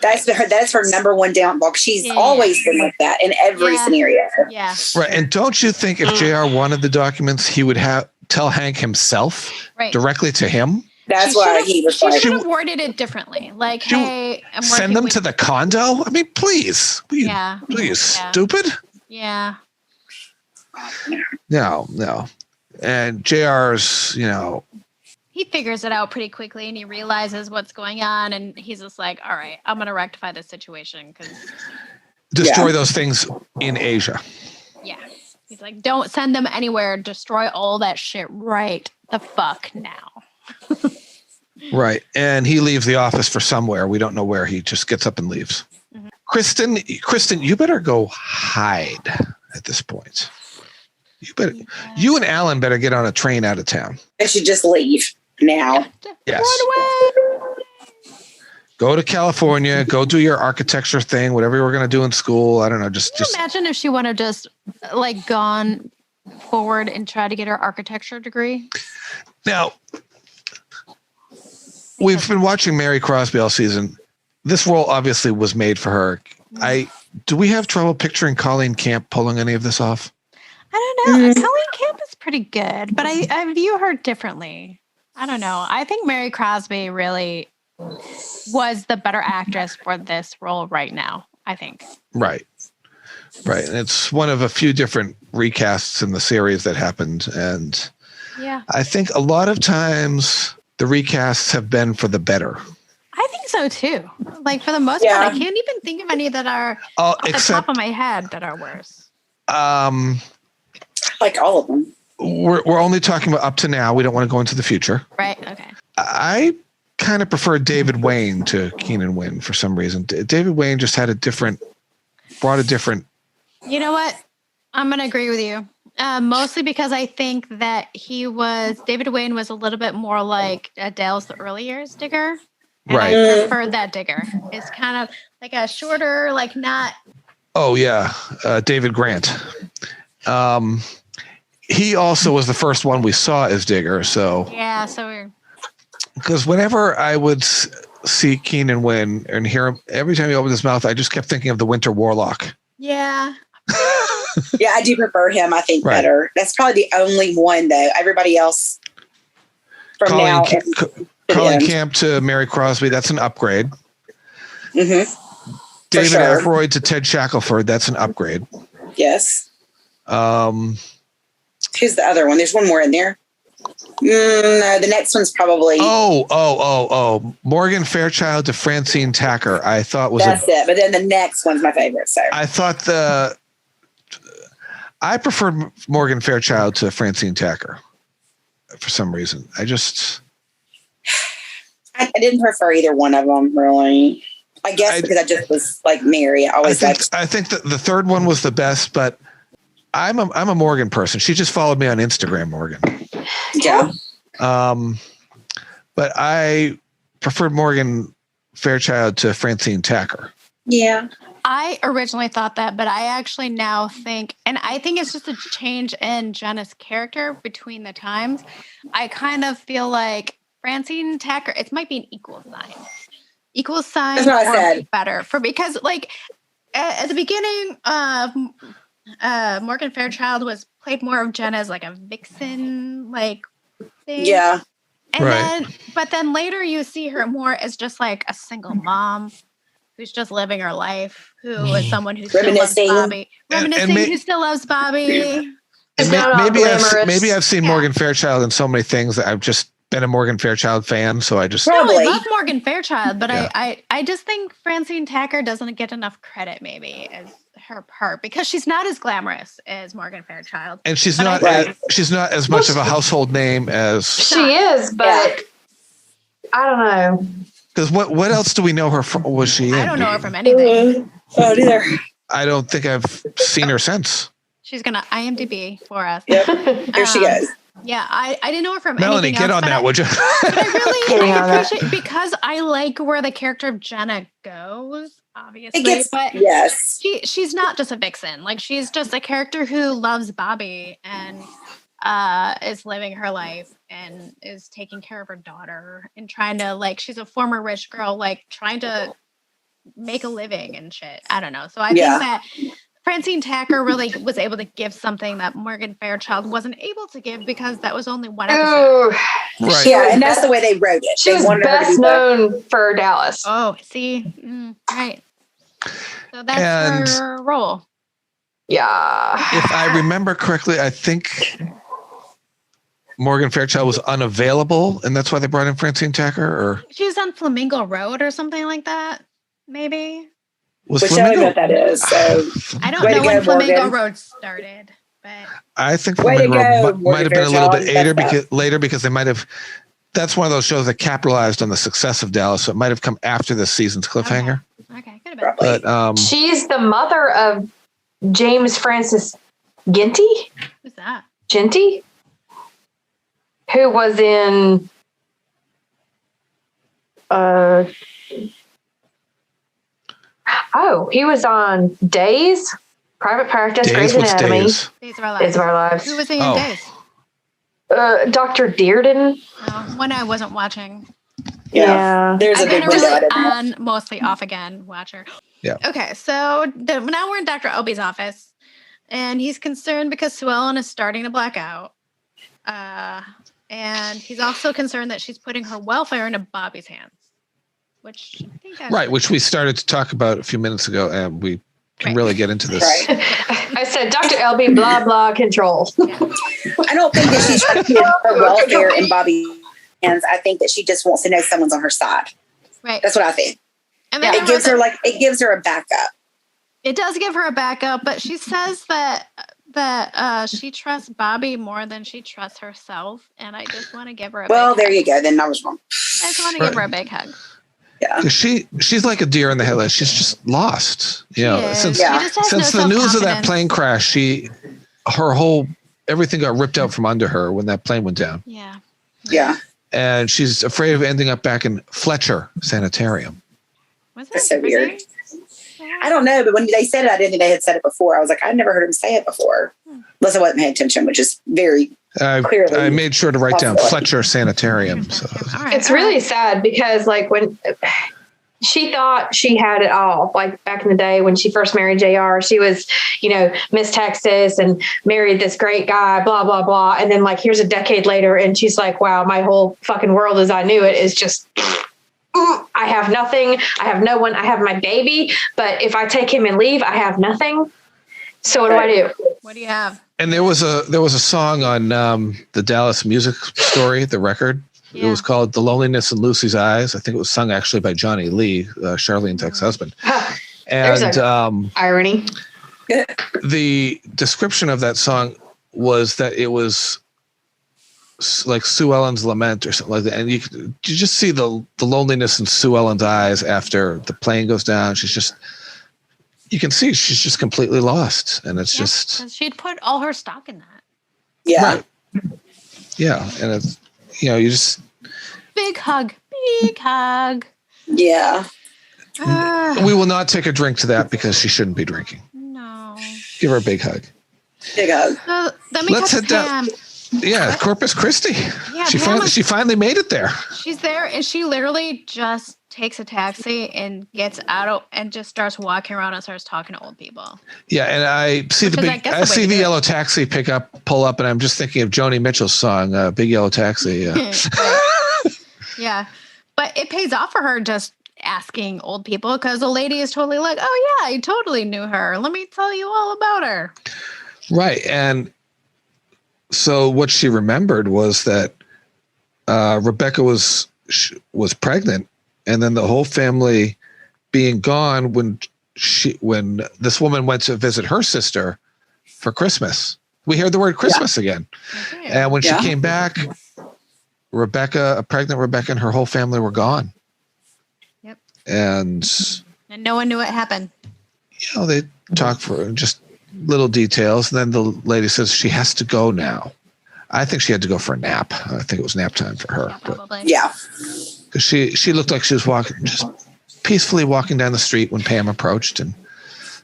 That's her number one downfall. She's always been like that in every scenario.
Yeah.
Right. And don't you think if JR wanted the documents, he would tell Hank himself directly to him?
That's why he was like,
she should have worded it differently. Like, hey, I'm working
send them to the condo? I mean, please. Please, stupid?
Yeah.
No. And JR's,
he figures it out pretty quickly and he realizes what's going on. And he's just like, all right, I'm going to rectify this situation.
Destroy those things in Asia.
Yeah. He's like, don't send them anywhere. Destroy all that shit right the fuck now.
Right. And he leaves the office for somewhere. We don't know where. He just gets up and leaves. Mm-hmm. Kristen, you better go hide at this point. You and Alan better get on a train out of town.
I should just leave now.
Yes. Run away. Go to California. Go do your architecture thing, whatever you were going to do in school. I don't know. Just
imagine if she would have just gone forward and tried to get her architecture degree.
Now, we've been watching Mary Crosby all season. This role obviously was made for her. Do we have trouble picturing Colleen Camp pulling any of this off?
I don't know. Colleen Camp is pretty good, but I view her differently. I don't know. I think Mary Crosby really was the better actress for this role right now, I think.
Right. And it's one of a few different recasts in the series that happened. And I think a lot of times the recasts have been for the better.
I think so too. Like for the most part, I can't even think of any that are off the top of my head that are worse.
Like all of them.
We're only talking about up to now. We don't want to go into the future.
Right. Okay.
I kind of prefer David Wayne to Keenan Wynn for some reason. David Wayne just had brought a different.
You know what? I'm going to agree with you. Mostly because I think that David Wayne was a little bit more like Adele's the early years Digger. And I preferred that Digger. It's kind of like a shorter, like not.
Oh yeah. David Grant. He also was the first one we saw as Digger. So
yeah. So weird.
Because whenever I would see Keenan Wynn and hear him, every time he opened his mouth, I just kept thinking of the Winter Warlock.
Yeah.
Yeah, I do prefer him, I think, better. That's probably the only one, though. Everybody else from
Colleen Camp to Mary Crosby, that's an upgrade.
Mm-hmm.
David Aykroyd to Ted Shackelford, that's an upgrade.
Yes. Who's the other one? There's one more in there. No, the next one's probably.
Oh. Morgan Fairchild to Francine Tacker. I thought
that's it. But then the next one's my favorite. So
I thought I preferred Morgan Fairchild to Francine Tacker for some reason. I
didn't prefer either one of them really. I guess because I just was like Mary. I
think that the third one was the best, but I'm a Morgan person. She just followed me on Instagram, Morgan.
Yeah.
But I preferred Morgan Fairchild to Francine Tacker.
Yeah.
I originally thought that, but I actually now think, and I think it's just a change in Jenna's character between the times. I kind of feel like Francine Tacker, it might be an equal sign. Equal sign
That's what I said.
Better because like at the beginning, Morgan Fairchild played more of Jenna as like a vixen like thing.
Yeah.
And then later you see her more as just like a single mom who's just living her life, who is someone who still loves
Reminiscing.
Bobby. Reminiscing, who still loves Bobby.
And maybe I've seen Morgan Fairchild in so many things that I've just been a Morgan Fairchild fan, so I just
probably love Morgan Fairchild, but I just think Francine Tacker doesn't get enough credit maybe as her part because she's not as glamorous as Morgan Fairchild,
and she's not as much of a household name as
she is, but I don't know.
Because what else do we know her from? Was she in?
I don't know her from anything.
Oh, neither.
I don't think I've seen her since.
She's gonna IMDb for us.
Yep. Here she goes.
Yeah, I didn't know her from
Melanie,
anything
get
else,
on that, would you?
But I appreciate because I like where the character of Jenna goes, obviously. But she's not just a vixen. Like she's just a character who loves Bobby and is living her life and is taking care of her daughter and trying to she's a former rich girl, trying to make a living and shit. I don't know. So I think that Francine Tacker really was able to give something that Morgan Fairchild wasn't able to give because that was only one episode.
Right.
Yeah, and that's the way they wrote it.
She was best known for Dallas.
Oh, see? Right. So that's her role.
Yeah.
If I remember correctly, I think Morgan Fairchild was unavailable, and that's why they brought in Francine Tacker? Or
she was on Flamingo Road or something like that, maybe?
Which I don't know what that is. So
I don't know when Flamingo Road started, but
I think Flamingo Road might have been a little bit later because they might have. That's one of those shows that capitalized on the success of Dallas, so it might have come after this season's cliffhanger.
Okay, could have been.
But
she's the mother of James Francis Ginty.
Who's that?
Ginty, who was in he was on Days, Private Practice, Grey's Anatomy,
Days of Our Lives. Who was he in Days?
Dr. Dearden.
When I wasn't watching.
Yeah.
There's a big
really on, mostly off again watcher.
Yeah.
Okay, so now we're in Dr. Obi's office, and he's concerned because Sue Ellen is starting to black out. And he's also concerned that she's putting her welfare into Bobby's hands. Which I think
which we started to talk about a few minutes ago, and we can really get into this.
Right. I said, Dr. LB, blah, blah, control.
I don't think that she's trying to put her welfare in Bobby's hands. I think that she just wants to know someone's on her side.
Right.
That's what I think.
And
it gives her a backup.
It does give her a backup, but she says that she trusts Bobby more than she trusts herself, and I just want to give her a big hug.
There you go. Then I was wrong.
I just want to give her a big hug.
Yeah.
She's like a deer in the headlights. She's just lost. Since the news of that plane crash, everything got ripped out from under her when that plane went down.
Yeah.
Yeah.
And she's afraid of ending up back in Fletcher Sanitarium.
That's so weird. I don't know, but when they said it, I didn't think they had said it before. I was like, I'd never heard him say it before. Unless I wasn't paying attention, which is very clearly.
I made sure to write down Fletcher Sanitarium. So
it's really sad because when she thought she had it all, like back in the day when she first married JR, she was, Miss Texas and married this great guy, blah, blah, blah. And then here's a decade later and she's like, wow, my whole fucking world as I knew it is just, I have nothing. I have no one. I have my baby, but if I take him and leave, I have nothing. So what do I do?
What do you have?
And there was a song on the Dallas Music Story, the record. Yeah. It was called "The Loneliness in Lucy's Eyes." I think it was sung actually by Johnny Lee, Charlene's ex-husband. And
irony.
The description of that song was that it was like Sue Ellen's lament or something like that, and you just see the loneliness in Sue Ellen's eyes after the plane goes down. You can see she's just completely lost, and it's just
she'd put all her stock in that.
Yeah,
right. Yeah, and it's you just
big hug.
Yeah.
We will not take a drink to that because she shouldn't be drinking.
No.
Give her a big hug.
Big hug.
Let's head down.
Yeah, Corpus Christi.
Yeah,
she finally made it there.
She's there, and she literally just takes a taxi and gets out and just starts walking around and starts talking to old people.
Yeah, and I see the yellow taxi pull up, and I'm just thinking of Joni Mitchell's song, "Big Yellow Taxi."
Yeah, but it pays off for her just asking old people because the lady is totally like, oh yeah, I totally knew her. Let me tell you all about her.
Right. And so what she remembered was that Rebecca was pregnant, and then the whole family being gone when this woman went to visit her sister for Christmas. We heard the word Christmas again. Okay. And when she came back, pregnant Rebecca and her whole family were gone.
Yep.
And
no one knew what happened.
They talked for just little details. And then the lady says she has to go now. I think she had to go for a nap. I think it was nap time for her.
Yeah, probably.
Because she looked like she was just peacefully walking down the street when Pam approached, and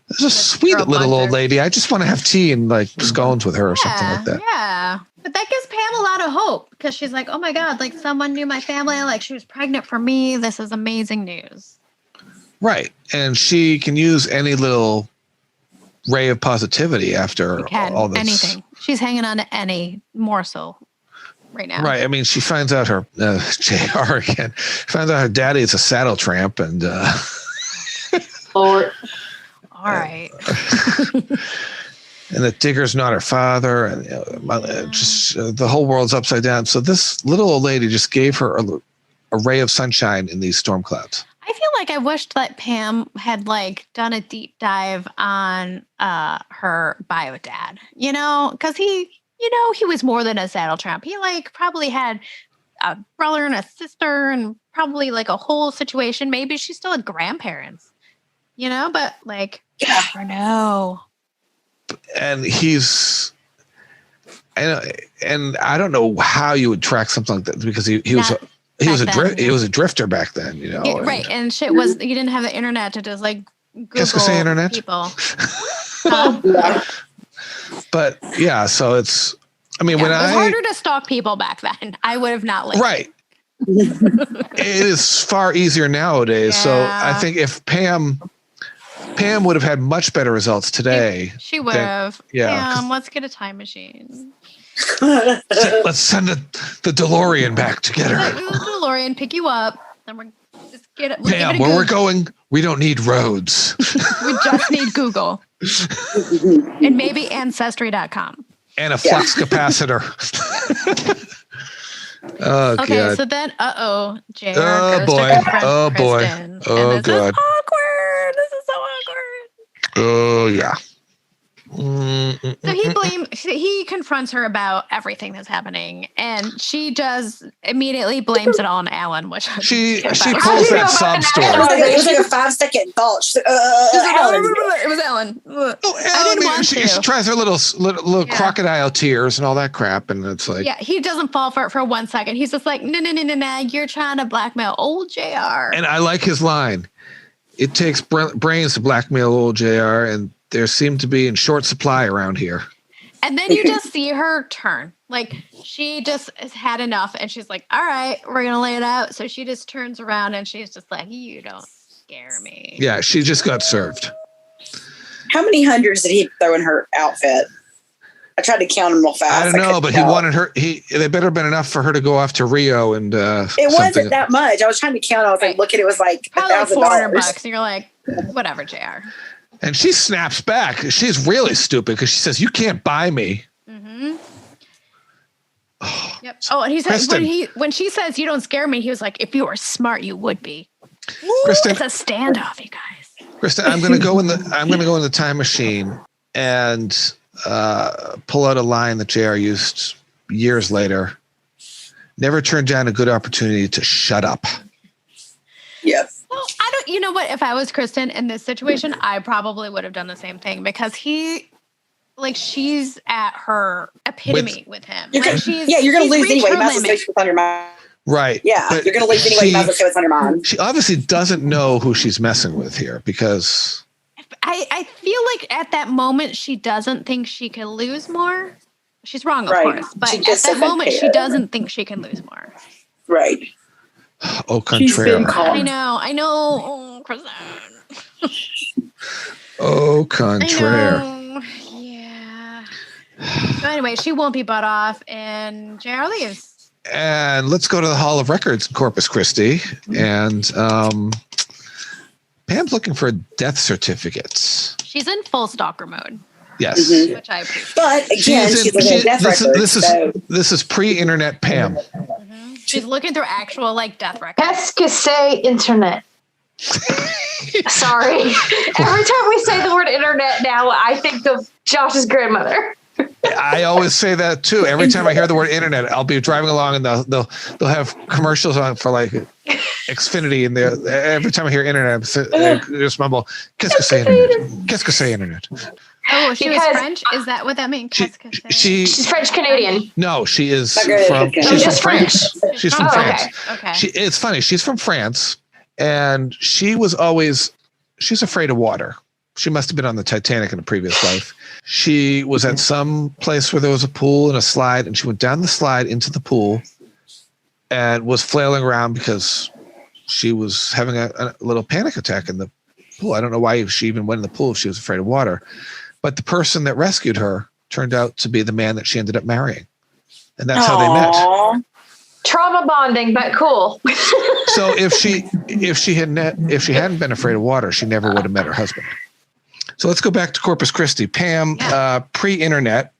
there's a sweet little old lady. I just want to have tea and like scones with her or something like that.
Yeah. But that gives Pam a lot of hope because she's like, oh my God, like someone knew my family. Like she was pregnant for me. This is amazing news.
Right. And she can use any little ray of positivity after all this.
Anything. She's hanging on to any morsel right now.
Right. I mean, she finds out her JR again. Finds out her daddy is a saddle tramp, and
Lord.
All right.
And that Digger's not her father, and just the whole world's upside down. So this little old lady just gave her a ray of sunshine in these storm clouds.
I feel like I wished that Pam had like done a deep dive on her bio dad, because he was more than a saddle tramp. He like probably had a brother and a sister and probably like a whole situation. Maybe she still had grandparents, but like, you never know.
And and I don't know how you would track something like that, because he was a drifter back then,
right. And shit was, you didn't have the internet to just like Google
internet
people.
But yeah, so it's, I mean, when
it was harder to stalk people back then. I would have not liked
right. It is far easier nowadays. Yeah. So I think if Pam would have had much better results today.
She would have.
Yeah.
Pam, let's get a time machine.
Let's send the DeLorean back to get her.
Let the DeLorean pick you up. Then we're just get it.
Pam, where we're going, we don't need roads.
We just need Google. And maybe Ancestry.com.
And a flux capacitor. Oh,
okay,
God.
so then, JR
oh,
goes
boy.
to confront
Oh, boy.
Kristen,
Oh,
and this
God.
is awkward. This is so awkward.
Oh, yeah.
So he confronts her about everything that's happening, and she does immediately blames it all on Alan, which
she pulls that sob story.
It was like a 5-second thought. Alan.
It was Alan.
She tries her little crocodile tears and all that crap, and it's like,
yeah, he doesn't fall for it for 1 second. He's just like, no, you're trying to blackmail old JR.
And I like his line. It takes brains to blackmail old JR, and there seem to be in short supply around here.
And then you just see her turn. Like, she just has had enough, and she's like, all right, we're going to lay it out. So she just turns around, and she's just like, you don't scare me.
Yeah, she just got served.
How many hundreds did he throw in her outfit? I tried to count them real fast.
I don't know, but he wanted her. They better have been enough for her to go off to Rio and.
It wasn't that much. I was trying to count. I was like, look at it. Was like
probably $400, and you're like, whatever, JR.
And she snaps back. She's really stupid because she says, "You can't buy me."
Mm-hmm. Yep. Oh, and he says when she says, "You don't scare me," he was like, "If you were smart, you would be."
Kristen,
it's a standoff, you guys.
Kristen, I'm gonna go in the time machine and pull out a line that JR used years later. Never turn down a good opportunity to shut up.
Yes.
Well, you know what? If I was Kristen in this situation, I probably would have done the same thing because she's at her epitome with him.
You're going to lose anyway. You might as well say what's on your mind.
Right.
Yeah. You're going to lose anyway. You might as well say what's on your mind.
She obviously doesn't know who she's messing with here because.
I feel like at that moment, she doesn't think she can lose more. She's wrong, of course. But at that moment, she doesn't think she can lose more.
Right.
Oh, contraire.
I know. Oh, Kristen.
Oh, contraire.
Yeah. So anyway, she won't be bought off, and JR leaves.
And let's go to the Hall of Records in Corpus Christi. And Pam's looking for death certificates.
She's in full stalker mode.
Yes.
Mm-hmm.
Which I appreciate.
But again, she's looking at death records.
This is pre-internet Pam.
Mm-hmm. She's looking through actual death records.
Qu'est-ce que c'est internet? Sorry. Every time we say the word internet now, I think of Josh's grandmother.
I always say that too. Every time I hear the word internet, I'll be driving along and they'll have commercials on for like Xfinity, and every time I hear internet, I just mumble, "Qu'est-ce que c'est internet? Qu'est-ce que c'est internet?"
Oh, she was French? Is that what that means?
She's French Canadian.
No, she is
from. She's from French.
She's from France.
Okay.
It's funny. She's from France, and she's afraid of water. She must have been on the Titanic in a previous life. She was at some place where there was a pool and a slide, and she went down the slide into the pool and was flailing around because she was having a little panic attack in the pool. I don't know why she even went in the pool if she was afraid of water. But the person that rescued her turned out to be the man that she ended up marrying. And that's how they met.
Trauma bonding, but cool.
So if she hadn't been afraid of water, she never would have met her husband. So let's go back to Corpus Christi. Pam, pre-internet,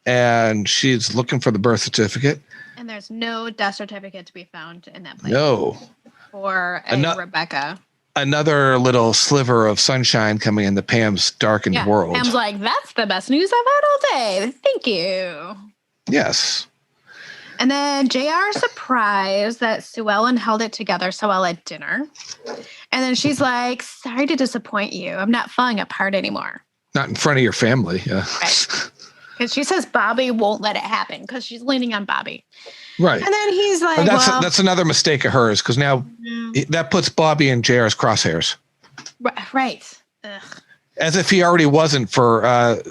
and she's looking for the birth certificate.
And there's no death certificate to be found in that place.
No.
For Rebecca.
Another little sliver of sunshine coming into Pam's darkened world.
Pam's like, that's the best news I've had all day. Thank you.
Yes.
And then JR surprised that Sue Ellen held it together so well at dinner. And then she's like, sorry to disappoint you. I'm not falling apart anymore.
Not in front of your family. Yeah.
Right. Because she says Bobby won't let it happen because she's leaning on Bobby.
Right.
And then he's like,
that's another mistake of hers because now that puts Bobby in JR's crosshairs.
Right. Ugh.
As if he already wasn't for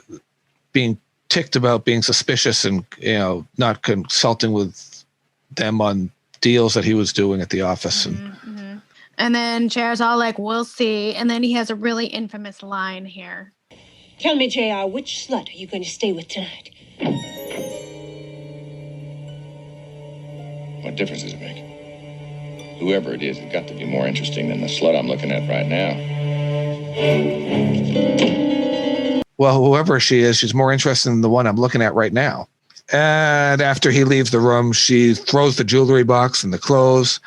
being ticked about being suspicious and, not consulting with them on deals that he was doing at the office.
And then JR's all like, we'll see. And then he has a really infamous line here.
Tell me, JR, which slut are you going to stay with tonight?
What difference does it make? Whoever it is, it's got to be more interesting than the slut I'm looking at right now.
Well, whoever she is, she's more interested in the one I'm looking at right now. And after he leaves the room, she throws the jewelry box and the clothes.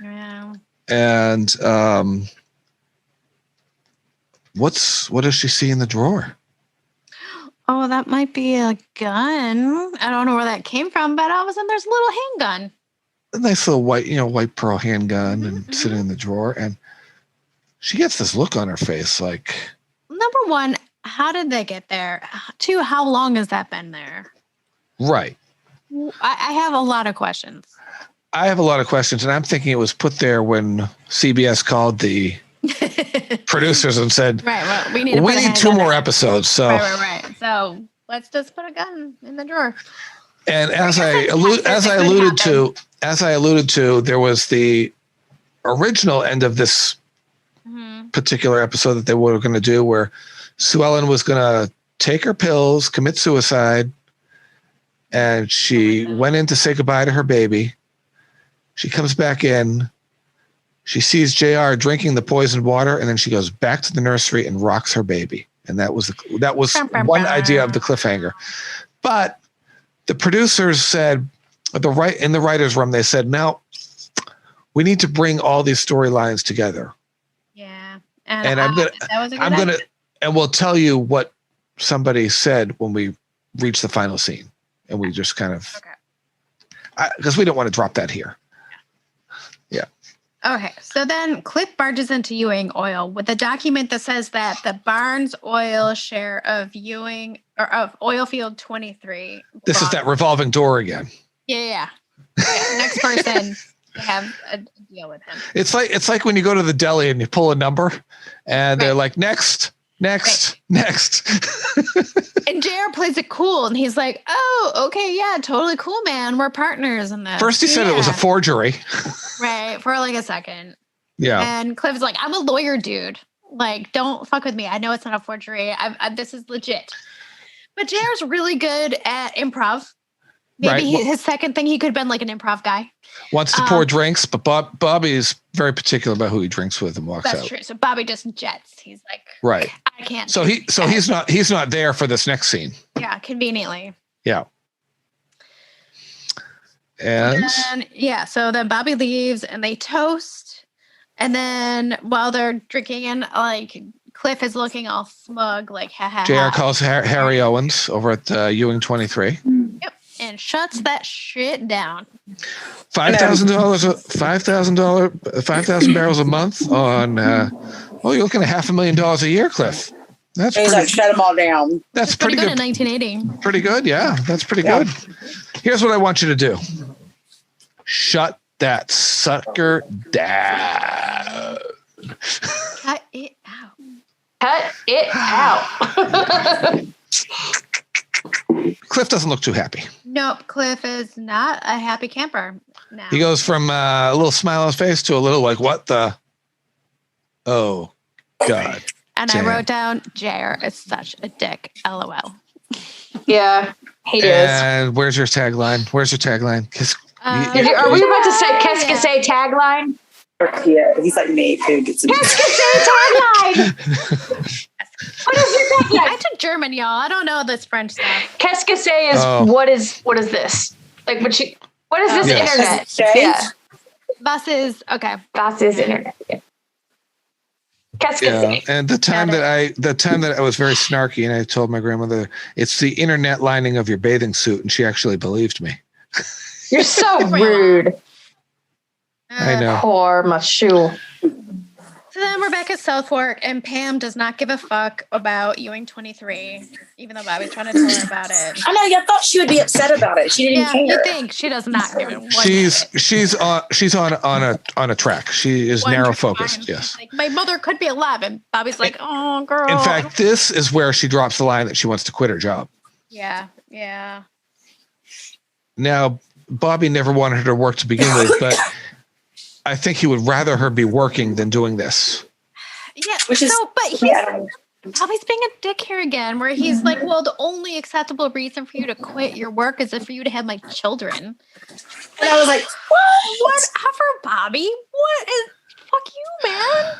Yeah.
And what does she see in the drawer?
Oh, that might be a gun. I don't know where that came from, but all of a sudden there's a little handgun.
A nice little white pearl handgun and sitting in the drawer. And she gets this look on her face like...
Number one, how did they get there? Two, how long has that been there?
Right.
I have a lot of questions.
I have a lot of questions, and I'm thinking it was put there when CBS called the producers and said,
right, well, we need
2 more episodes. So
right. So let's just put a gun in the drawer.
And as I alluded to, there was the original end of this particular episode that they were going to do where Sue Ellen was going to take her pills, commit suicide, and she went in to say goodbye to her baby. She comes back in. She sees JR drinking the poisoned water, and then she goes back to the nursery and rocks her baby. And that was one idea of the cliffhanger. But the producers said, in the writer's room, they said, now we need to bring all these storylines together.
Yeah.
And and we'll tell you what somebody said when we reach the final scene. And we just kind of, because we don't want to drop that here. Yeah.
Okay. So then Cliff barges into Ewing Oil with a document that says that the Barnes Oil share of Ewing or of Oil Field 23.
This is that revolving door again.
Yeah. Next person to have a deal with him.
It's like when you go to the deli and you pull a number and they're like, next.
And JR plays it cool, and he's like, "Oh, okay, yeah, totally cool, man. We're partners in this."
First, he said it was a forgery,
right? For like a second,
yeah.
And Cliff's like, "I'm a lawyer, dude. Like, don't fuck with me. I know it's not a forgery. This is legit." But JR's really good at improv. Maybe his second thing, he could have been like an improv guy.
Wants to pour drinks, but Bobby is very particular about who he drinks with and walks out.
That's true. So Bobby just jets. He's like,
right.
I can't.
So he's not there for this next scene.
Yeah, conveniently.
Yeah. And
so then Bobby leaves and they toast. And then while they're drinking and like Cliff is looking all smug, like ha ha.
JR calls Harry Owens over at Ewing 23.
Yep. And shuts that shit down.
$5,000 barrels a month on you're looking at $500,000 a year, Cliff. That's pretty,
like shut them all down.
That's pretty good
in 1980.
Pretty good, yeah. That's pretty good. Here's what I want you to do. Shut that sucker down.
Cut it out.
Cut it out.
Cliff doesn't look too happy.
Nope, Cliff is not a happy camper now.
He goes from a little smile on his face to a little like, what the? Oh, God.
And
damn.
I wrote down, JR is such a dick. LOL.
Yeah, he is.
And where's your tagline?
Are we about to say Qu'est-ce que c'est tagline?
Yeah, he's like me too.
Qu'est-ce que c'est tagline? What is your tagline?
I took German, y'all. I don't know this French stuff.
Qu'est-ce que c'est is what is this? Like what is this internet? Yeah.
Was is okay.
Was is internet. Yeah. Qu'est-ce que c'est?
And the time that I was very snarky and I told my grandmother it's the internet lining of your bathing suit, and she actually believed me.
You're so rude.
I know.
Poor Mashu.
So then we're back at Southwark, and Pam does not give a fuck about Ewing 23, even though Bobby's trying to tell her about it.
I know. I thought she would be upset about it. She didn't care.
You think she does not give it.
She's on a track. She is narrow focused. Yes.
Like, my mother could be 11. Bobby's like, oh, girl.
In fact, this is where she drops the line that she wants to quit her job.
Yeah.
Now, Bobby never wanted her to work to begin with, but I think he would rather her be working than doing this.
Yeah. Bobby's being a dick here again, where he's like, well, the only acceptable reason for you to quit your work is for you to have my children.
And I was like,
whatever, Bobby. Fuck you, man.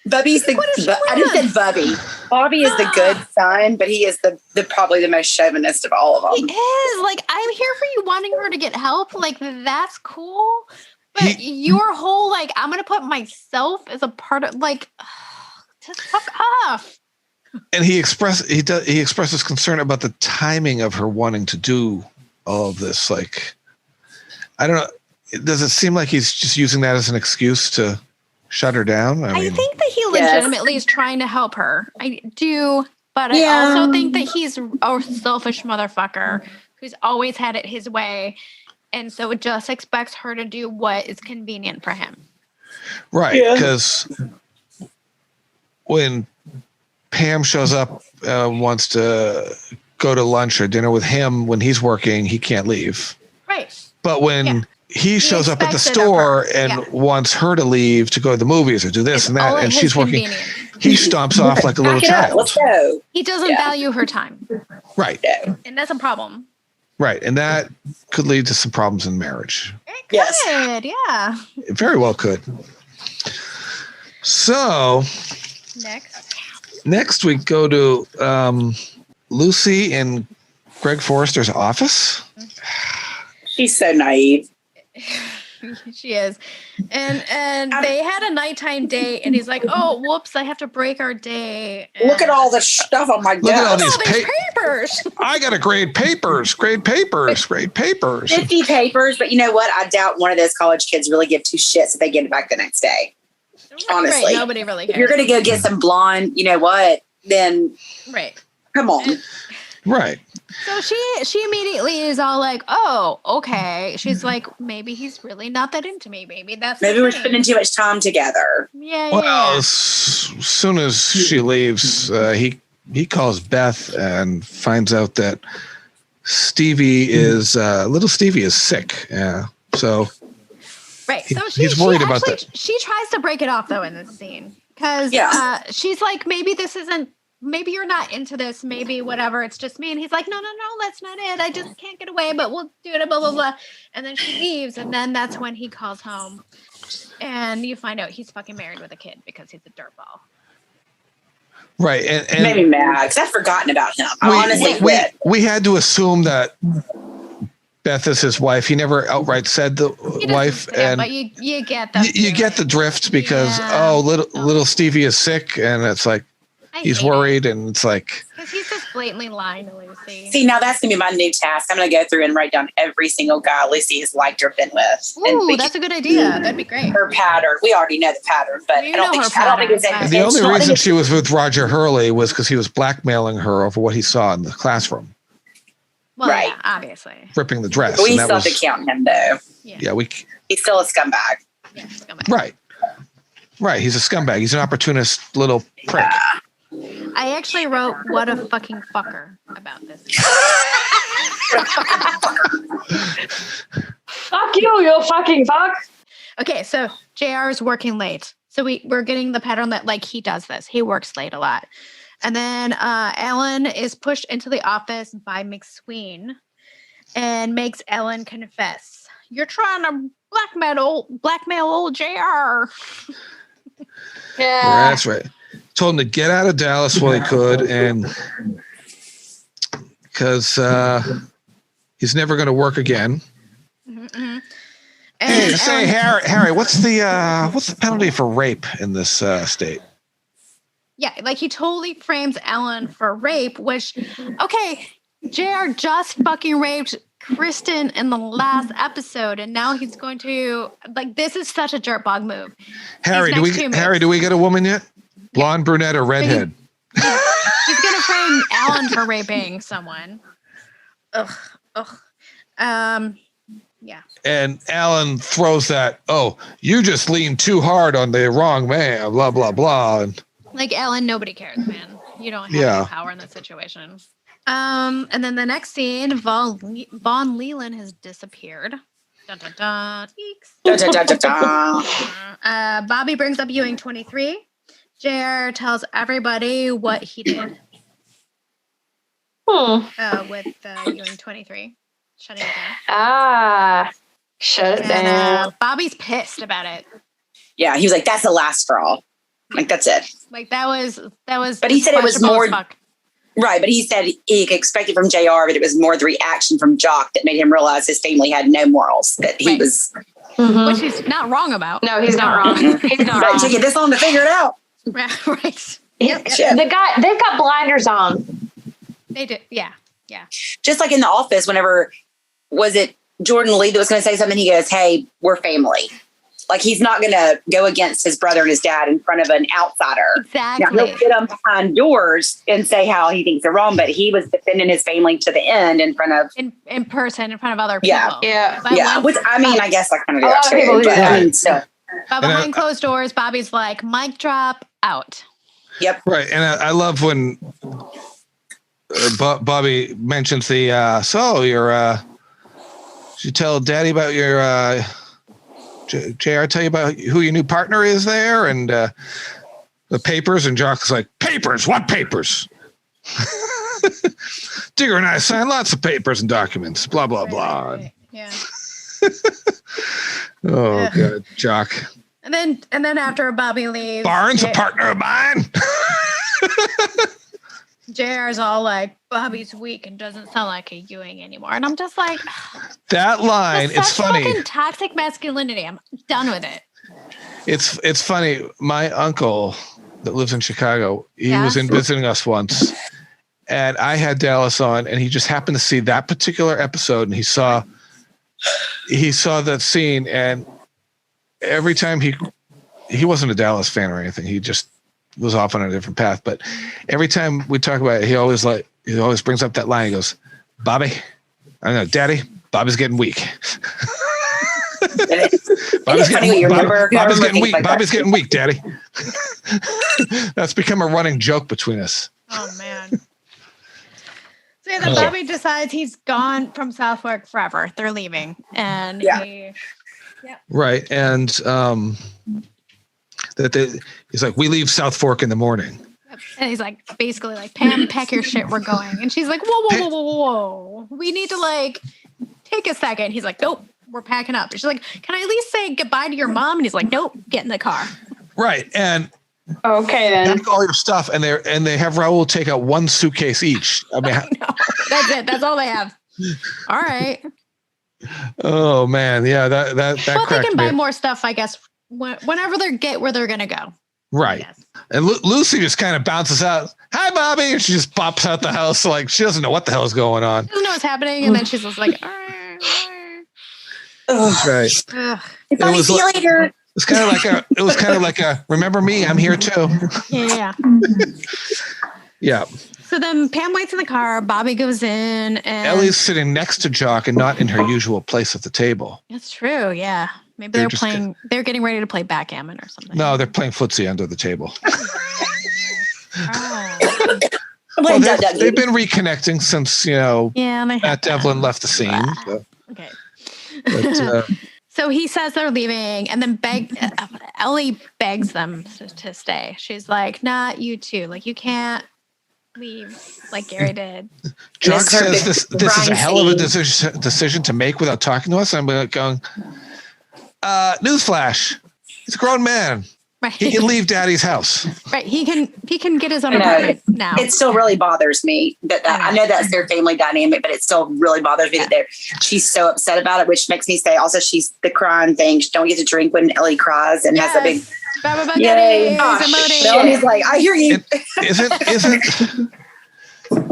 Bubby's I just said Bubby. Bobby is the good son, but he is the probably the most chauvinist of all of them.
He is. Like, I'm here for you wanting her to get help. Like, that's cool. But your whole, like, I'm going to put myself as a part of, like, just fuck off.
And he expresses concern about the timing of her wanting to do all of this. Like, I don't know. Does it seem like he's just using that as an excuse to shut her down?
I think that he legitimately is trying to help her. I do, but I also think that he's a selfish motherfucker who's always had it his way, and so it just expects her to do what is convenient for him.
Right, because when Pam shows up, wants to go to lunch or dinner with him when he's working, he can't leave.
Right.
But when he shows up at the store and wants her to leave to go to the movies or do this and that, and she's working, he stomps off like a little child.
Let's go.
He doesn't value her time.
Right.
And that's a problem.
Right. And that could lead to some problems in marriage.
It could, yeah.
It very well could. So next we go to Lucy in Greg Forrester's office.
She's so naive.
She is. And they had a nighttime date, and he's like, oh, whoops, I have to break our day. And
look at all this stuff on my desk.
Look at all these
papers.
I got to grade papers. 50
papers. But you know what? I doubt one of those college kids really give two shits if they get it back the next day. Honestly.
Right, nobody really cares.
If you're going to go get some blonde, you know what, then come on.
Right.
So she immediately is all like, oh, okay. She's like, maybe he's really not that into me. Maybe
we're spending too much time together.
Well, as soon as she leaves, he calls Beth and finds out that little Stevie is sick. Yeah. So
right. So
he's worried about that.
She tries to break it off though in this scene because she's like, maybe this isn't maybe you're not into this, maybe whatever, it's just me. And he's like, no, that's not it. I just can't get away, but we'll do it, blah, blah, blah. And then she leaves, and then that's when he calls home. And you find out he's fucking married with a kid because he's a dirtball.
Right. And
made me mad because I'd forgotten about him.
We had to assume that Beth is his wife. He never outright said the wife,
but you get that.
You get the drift because little Stevie is sick, and it's like he's worried, and it's like
because he's just blatantly lying to Lucy.
See, now that's gonna be my new task. I'm gonna go through and write down every single guy Lucy has liked or been with.
Ooh, that's a good idea. That'd be great.
Her pattern. We already know the pattern, but I don't think it's
the only reason she was with Roger Hurley was because he was blackmailing her over what he saw in the classroom.
Well, right, yeah, obviously
ripping the dress.
We still have to count him though.
Yeah,
he's still a scumbag.
Yeah, scumbag.
Right. He's a scumbag. He's an opportunist little prick.
I actually wrote "what a fucking fucker" about this.
Fuck you fucking fuck.
Okay, so JR is working late, so we're getting the pattern that like he does this. He works late a lot. And then Ellen is pushed into the office by McSween and makes Ellen confess. You're trying to blackmail old JR.
Yeah.
That's right. Told him to get out of Dallas while he could, and because he's never going to work again.
Mm-hmm.
Hey, say, Harry, what's the penalty for rape in this state?
Yeah, like he totally frames Ellen for rape, which, okay, JR just fucking raped Kristen in the last episode, and now he's going to, like, this is such a dirtbag move.
Harry, do we get a woman yet? Blonde, brunette, or redhead?
He's going to frame Ellen for raping someone. Ugh. Yeah.
And Alan throws that, you just leaned too hard on the wrong man, blah, blah, blah.
Like, Ellen, nobody cares, man. You don't have any power in this situation. And then the next scene, Von Leland has disappeared. Dun, dun, dun.
Dun, dun, dun, dun, dun.
Bobby brings up Ewing 23. JR tells everybody what he did. With Ewing 23. Shutting it down.
Shut it down.
Bobby's pissed about it.
Yeah, he was like, that's the last straw. Like, that's it.
Like, that was.
But he said it was more. Right, but he said he expected from JR, but it was more the reaction from Jock that made him realize his family had no morals. That he was.
Mm-hmm. Which he's not wrong about.
No, he's not wrong. He's not wrong.
To get this on to figure it out.
Right.
They've got blinders on.
They do. Yeah.
Just like in The Office, whenever, was it Jordan Lee that was going to say something? He goes, hey, we're family. Like, he's not going to go against his brother and his dad in front of an outsider.
Exactly.
Now, he'll get them behind doors and say how he thinks they're wrong, but he was defending his family to the end in front of...
In person, in front of other people.
Yeah.
Which, I mean, I guess I kind of do that too. But, I mean, still.
But behind closed doors, Bobby's like, mic drop, out.
Yep.
Right. And I love when Bobby mentions the, so you're, did you tell Daddy about your... JR tell you about who your new partner is there and the papers, and Jock's like, papers? What papers? Digger and I signed lots of papers and documents, blah, blah, blah.
Right. Yeah.
God, Jock.
And then after Bobby leaves,
Barnes, a partner of mine.
JR's all like, Bobby's weak and doesn't sound like a Ewing anymore. And I'm just like,
that line, it's funny.
Fucking toxic masculinity. I'm done with it.
It's funny. My uncle that lives in Chicago, he was in visiting us once, and I had Dallas on, and he just happened to see that particular episode, and he saw that scene, and every time he wasn't a Dallas fan or anything, he just was off on a different path. But every time we talk about it, he always brings up that line. He goes, Bobby, I know, Daddy, Bobby's getting weak. Bobby's getting weak. Bobby's getting weak, Daddy. That's become a running joke between us.
Oh man. So then Bobby decides he's gone from Southwark forever. They're leaving. And
right. And he's like, we leave South Fork in the morning.
And he's like, basically like, Pam, pack your shit, we're going. And she's like, whoa. We need to like take a second. He's like, nope, we're packing up. And she's like, can I at least say goodbye to your mom? And he's like, nope, get in the car.
Right. And
okay, then
pack all your stuff, and they have Raul take out one suitcase each. I mean,
that's it. That's all they have. All right.
Oh man, yeah, that
well, they can
me
buy
up.
more stuff, I guess, whenever they get where they're gonna go.
Right. And Lucy just kind of bounces out. Hi, Bobby, and she just pops out the house like she doesn't know what the hell is going on.
She doesn't know what's happening, and then she's just like, all right.
That's right.
See you later.
It was kind of like a remember me, I'm here too.
Yeah.
Yeah.
So then Pam waits in the car. Bobby goes in, and
Ellie's sitting next to Jock and not in her usual place at the table.
That's true. Yeah. Maybe they're playing. They're getting ready to play backgammon or something.
No, they're playing footsie under the table.
Oh.
Well, they've been reconnecting since
Matt
Devlin left the scene. So.
Okay.
But,
so he says they're leaving, and then Ellie begs them to stay. She's like, "Not you two. Like you can't leave like Gary did."
Jock says this is a hell of a decision to make without talking to us. I'm going, newsflash. He's a grown man.
Right.
He can leave Daddy's house.
Right. He can get his own apartment now.
It still really bothers me that I know that's their family dynamic, but it still really bothers me that she's so upset about it, which makes me say also she's the crying thing. She don't get to drink when Ellie cries and has a big yay. He's like, I hear you.
Isn't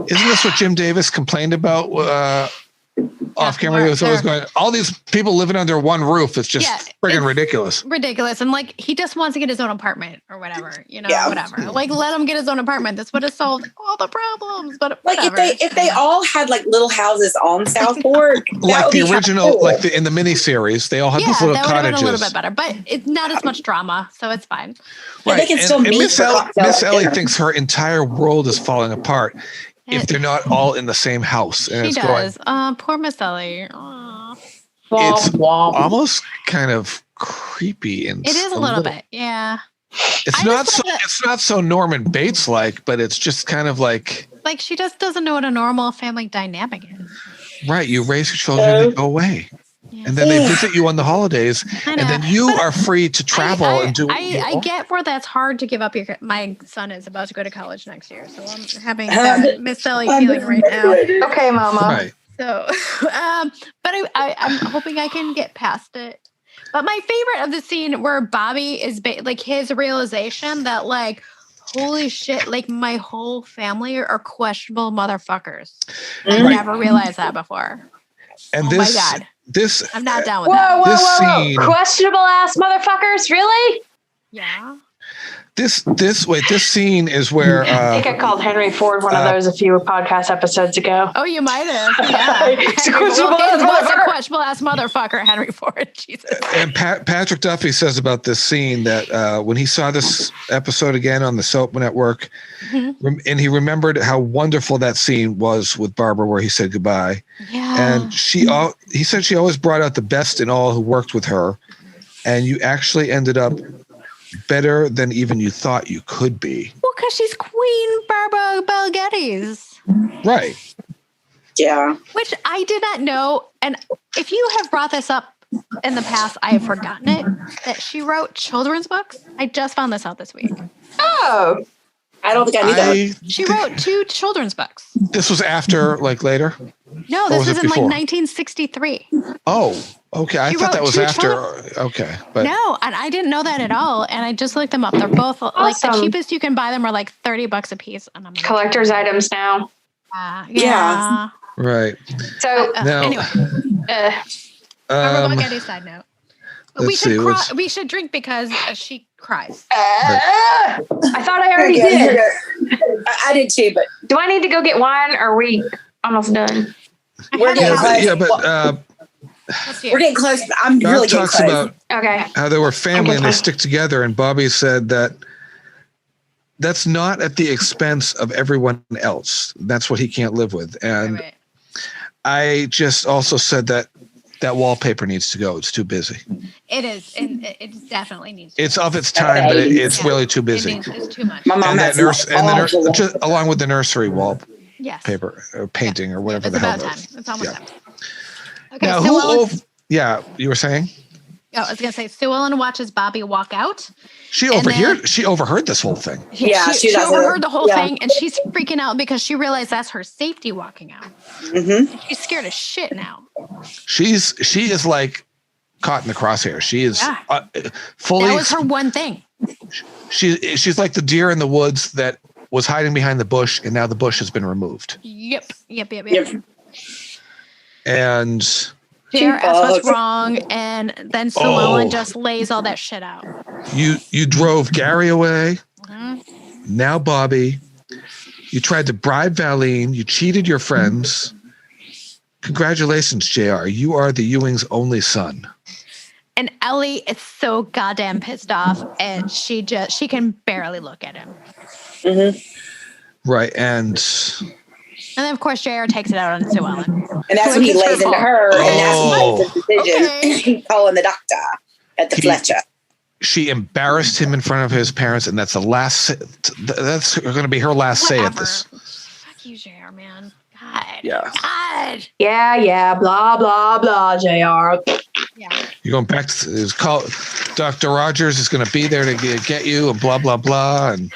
this what Jim Davis complained about off camera? He was always going, all these people living under one roof. It's just friggin' ridiculous.
Ridiculous. And like, he just wants to get his own apartment or whatever, whatever. Like, let him get his own apartment. That's what has solved all the problems. But whatever.
Like if they all had like little houses on South Fork,
like the original, cool. Like in the miniseries, they all had these little cottages.
That would have been a little bit better, but it's not as much drama, so it's fine.
Right.
They can still meet.
Miss Ellie thinks her entire world is falling apart if they're not all in the same house. And
she does. Poor Miss Ellie.
It's almost kind of creepy. It
is a little bit, yeah.
It's not so Norman Bates like, but it's just kind of like
she just doesn't know what a normal family dynamic is.
Right. You raise your children, they go away. Yeah. And then they visit you on the holidays, and then you are free to travel and do.
I get where that's hard to give up. My son is about to go to college next year, so I'm having that Miss Ellie feeling right now.
Okay, Mama.
Right.
So, but I'm hoping I can get past it. But my favorite of the scene where Bobby is like his realization that like, holy shit, like my whole family are questionable motherfuckers. I never realized that before.
And
my God.
I'm
not down with that.
Whoa. Questionable ass motherfuckers, really?
Yeah.
This scene is where
I think I called Henry Ford one of those a few podcast episodes ago.
Oh, you might have. Yeah.
Questionable
ass motherfucker, Henry Ford. Jesus.
And Patrick Duffy says about this scene that when he saw this episode again on the Soap Network, and he remembered how wonderful that scene was with Barbara, where he said goodbye.
Yeah.
And he said she always brought out the best in all who worked with her, and you actually ended up better than even you thought you could be.
Well, because she's Queen Barbara Bel Geddes.
Right.
Yeah.
Which I did not know. And if you have brought this up in the past, I have forgotten it, that she wrote children's books. I just found this out this week.
Oh.
I don't think I knew that.
She wrote 2 children's books.
This was after, like, later?
No, this was in like 1963.
Oh, okay. I thought that was after. Okay. But
no, and I didn't know that at all. And I just looked them up. They're both like the cheapest you can buy them are like $30 a piece. And I'm like,
collector's items now.
Yeah.
Right.
So
anyway, Barbara Bel Geddes side note. We should drink because she cries.
I thought I already did.
I did too, but
do I need to go get wine? Or are we almost done?
We're getting close.
Yeah, but
we're getting close. I'm really getting
talks
close.
About how they were family and they stick together. And Bobby said that that's not at the expense of everyone else. That's what he can't live with. And I just also said that that wallpaper needs to go. It's too busy.
It is, and it definitely needs to.
It's of its time, but it's really too busy.
It's too much.
My mom
and
has
just along with the nursery wall
yes.
paper or painting or whatever
it's
the hell.
It's about time. It's almost time. Okay,
now, you were saying?
Oh, I was gonna say Sue Ellen watches Bobby walk out.
She overheard this whole thing.
Yeah, she overheard the whole thing, and she's freaking out because she realized that's her safety walking out. Mm-hmm. And she's scared as shit now. She
is like caught in the crosshair. She is fully.
That was her one thing.
She's like the deer in the woods that was hiding behind the bush, and now the bush has been removed.
Yep.
And
JR asks what's wrong, and then Sue Ellen just lays all that shit out.
You drove Gary away. Mm-hmm. Now Bobby. You tried to bribe Valine. You cheated your friends. Congratulations, JR. You are the Ewing's only son.
And Ellie is so goddamn pissed off, and she can barely look at him.
Mm-hmm.
Right, and
then of course JR takes it out on Sue Ellen.
And that's when he lays into her, and that's his decision. Calling the doctor at the Fletcher.
She embarrassed him in front of his parents, and that's the last. That's going to be her last say at this.
Fuck you, JR, man. God.
Yeah.
God.
Yeah. Blah blah blah. JR.
Yeah.
You're going back to his call. Dr. Rogers is going to be there to get you, and blah blah blah, and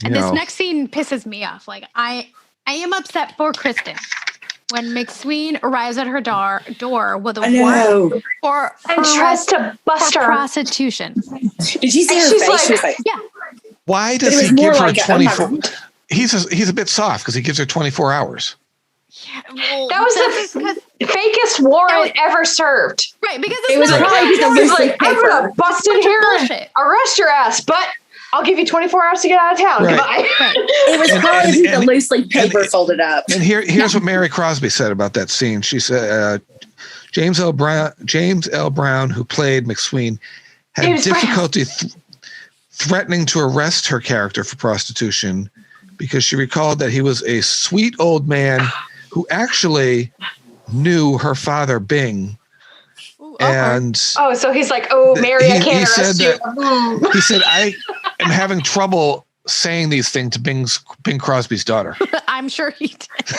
this next scene pisses me off. Like I am upset for Kristen when McSween arrives at her door with a warrant
and tries to bust her
prostitution.
Did you see her face? She was like,
yeah.
Why does he give her 24? He's a bit soft because he gives her 24 hours.
Yeah, well,
that was the fakest warrant ever served.
Right, because
it was like, I'm gonna bust in here and arrest your ass, but I'll give you 24 hours to get out of town.
Right.
Goodbye.
It was probably the loosely paper folded up.
And here's what Mary Crosby said about that scene. She said, James L. Brown, who played McSween, had difficulty threatening to arrest her character for prostitution because she recalled that he was a sweet old man who actually knew her father, Bing. And
so he's like, Mary, I can't arrest you.
He said, I am having trouble saying these things to Bing Crosby's daughter.
I'm sure he did.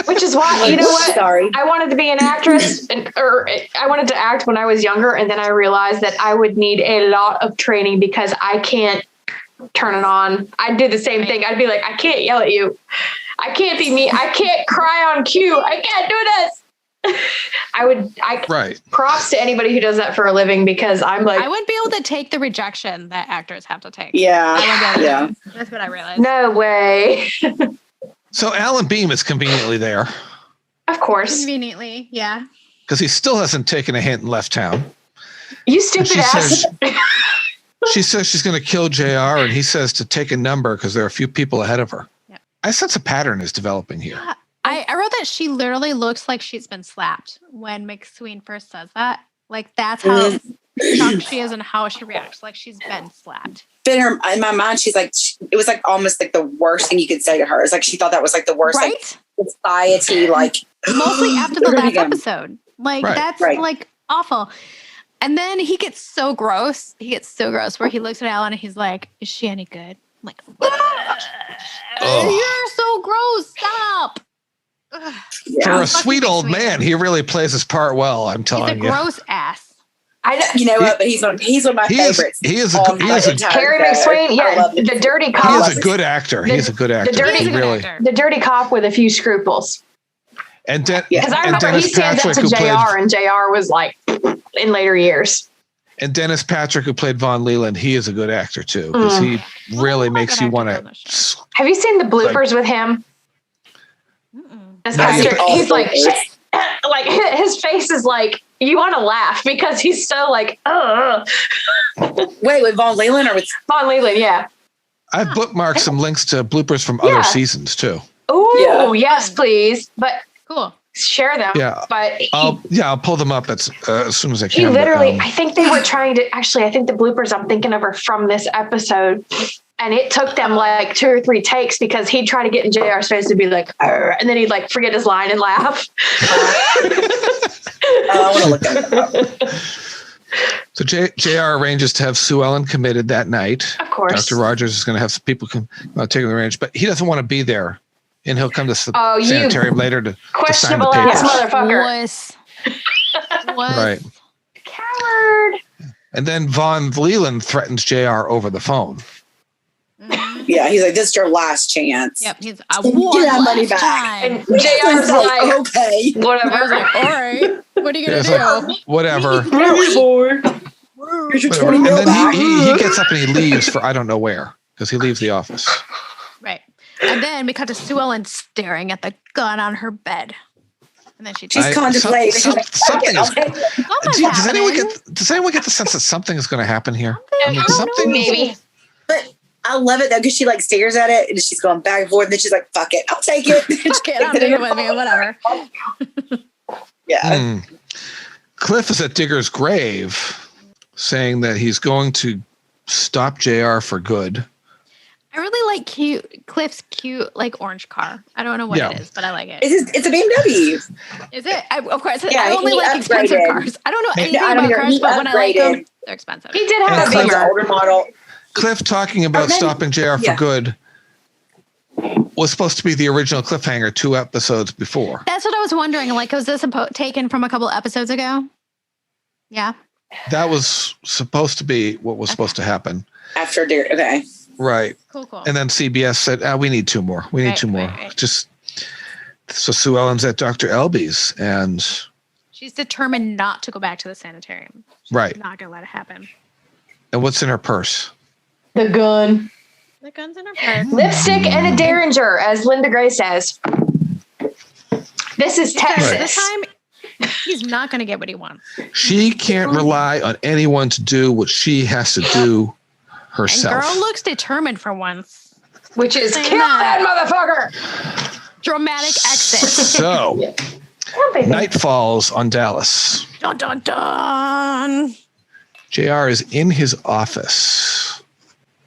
Which is why, you know what?
Sorry.
I wanted to be an actress, or I wanted to act when I was younger, and then I realized that I would need a lot of training because I can't turn it on. I'd do the same thing. I'd be like, I can't yell at you. I can't be me. I can't cry on cue. I can't do this. Props to anybody who does that for a living because I'm like,
I wouldn't be able to take the rejection that actors have to take.
Yeah.
That's what I realized.
No way.
So Alan Beam is conveniently there.
Of course.
Conveniently, yeah.
Because he still hasn't taken a hint and left town.
You stupid ass.
She says she's going to kill JR, and he says to take a number because there are a few people ahead of her. Yep. I sense a pattern is developing here.
Yeah. I wrote that she literally looks like she's been slapped when McSween first says that. Like, that's how shocked she is and how she reacts. Like, she's been slapped.
But in my mind, she's like, it was like almost like the worst thing you could say to her. It's like she thought that was like the worst,
right?
Like, society, like.
Mostly after the last episode. Like, that's like awful. And then he gets so gross. Where he looks at Alan and he's like, is she any good? I'm like, you're so gross. Stop.
For a sweet old man, he really plays his part well. I'm telling you.
He's a gross ass.
I know, you know what? But he's one of my favorites.
He is a
Harry McSween. Yeah, the dirty cop.
He is a good actor. He's a good actor.
The dirty cop with a few scruples.
And
because I remember he said that to JR, and JR was like, in later years.
And Dennis Patrick, who played Von Leland, he is a good actor too because he really makes you want to.
Have you seen the bloopers with him? Patrick, he's like his face is like you want to laugh because he's so like
Wait, with Von Leland or with
Von Leland? Yeah,
I've bookmarked some links to bloopers from other seasons too.
Oh yes, please. But
cool,
share them.
Yeah,
but
I'll pull them up as soon as I can.
He literally, I think they were trying to. Actually, I think the bloopers I'm thinking of are from this episode. And it took them like 2 or 3 takes because he'd try to get in JR's face to be like, and then he'd like forget his line and laugh.
I'll look that up.
So JR arranges to have Sue Ellen committed that night.
Of course.
Dr. Rogers is going to have some people come take the range, but he doesn't want to be there. And he'll come to the sanitarium later to sign the
questionable
papers.
ass motherfucker.
Was
Right.
Coward.
And then Von Leland threatens JR over the phone.
Yeah, he's like, this is your last chance.
Yep, I want
that money back.
Time.
And JR's like,
okay.
whatever.
I was like, all right, what are you gonna do?
Like, whatever.
Here's your
Whatever.
20
And
mil
then
back.
he gets up and he leaves for I don't know where because he leaves the office.
Right, and then we cut to Sue Ellen staring at the gun on her bed, and then she's
contemplating.
Something is. Does anyone
happening.
get the sense that something is going to happen here? I mean,
I don't
something.
know.
Maybe.
But I love it though because she like stares at it and she's going back and forth and then she's like, fuck it, I'll take it.
Okay, I'll take it with me, whatever.
Yeah.
Cliff is at Digger's grave saying that he's going to stop JR for good.
I really like Cliff's cute like orange car. I don't know what it is, but I like it.
It's a BMW.
Is it? Of course.
Yeah,
I only
he
like expensive
upgraded.
cars. I don't know anything
I don't
about
either.
cars,
He
but when I like them,
upgraded.
they're expensive.
He did have a
That's the
Beamer.
older model.
Cliff talking about stopping JR for good was supposed to be the original cliffhanger 2 episodes before.
That's what I was wondering. Like, was this taken from a couple episodes ago? Yeah.
That was supposed to be what was supposed to happen.
After Deer. Okay.
Right.
Cool.
And then CBS said, we need 2 more. We need 2 more.
Right.
Just so Sue Ellen's at Dr. Elby's and
she's determined not to go back to the sanitarium. She's not going to let it happen.
And what's in her purse?
The gun.
The gun's in her purse.
Lipstick and a Derringer, as Linda Gray says. This is Texas.
This time, he's not going to get what he wants.
She can't rely on anyone to do what she has to do herself.
And girl looks determined for once.
Which is kill that motherfucker.
Dramatic exit.
So, night falls on Dallas.
Dun, dun, dun.
JR is in his office.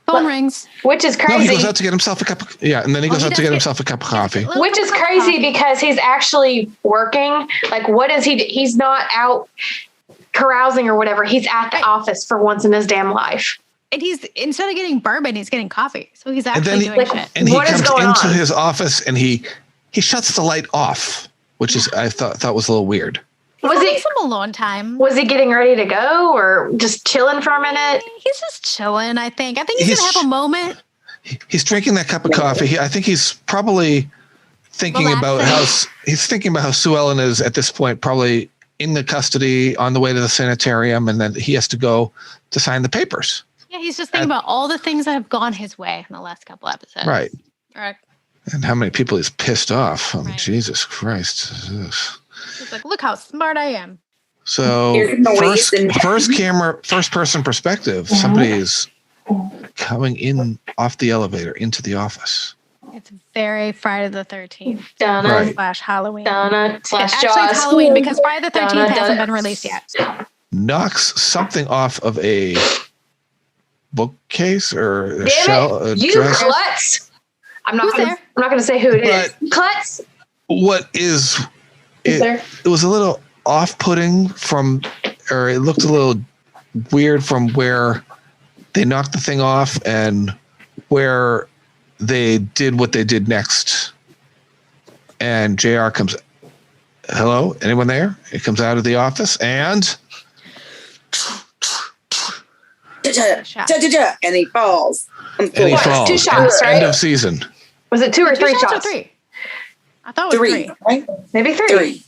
Phone rings.
Which is crazy.
No, he goes out to get himself a cup of and then he goes out to get himself a cup of coffee.
Which is crazy because he's actually working. Like, what is he? He's not out carousing or whatever. He's at the office for once in his damn life.
And he's, instead of getting bourbon, he's getting coffee. So he's actually doing shit.
And he
what is
comes
going
into
on?
his office and he shuts the light off, which is I thought was a little weird.
Was it some alone time?
Was he getting ready to go or just chilling for a minute?
He's just chilling, I think. I think he's going to have a moment.
He's drinking that cup of coffee. I think he's probably thinking about how Sue Ellen is at this point probably in the custody on the way to the sanitarium, and then he has to go to sign the papers.
Yeah, he's just thinking about all the things that have gone his way in the last couple episodes.
Right.
Right.
And how many people he's pissed off. I mean,
Right.
Jesus Christ. Ugh.
He's like, look how smart I am.
So first person perspective, somebody is coming in off the elevator into the office.
It's very Friday the 13th.
Donna
/ Halloween.
Donna /
Actually,
Jaws.
it's Halloween because Friday the 13th
Donna,
hasn't
Donna.
been released yet.
Knocks something off of a bookcase or a
Damn
shelf.
it, you
dresser.
klutz. I'm not
Who's
going to say who it is.
But-
Klutz.
What is
there?
it was a little off-putting or it looked a little weird from where they knocked the thing off and where they did what they did next. And JR comes, hello, anyone there? He comes out of the office and
And he falls.
And he falls.
2 shots, right?
End of season.
Was it 2 or 3
Two
shots?
or 3? I thought it was 3.
Right?
Maybe 3.
3.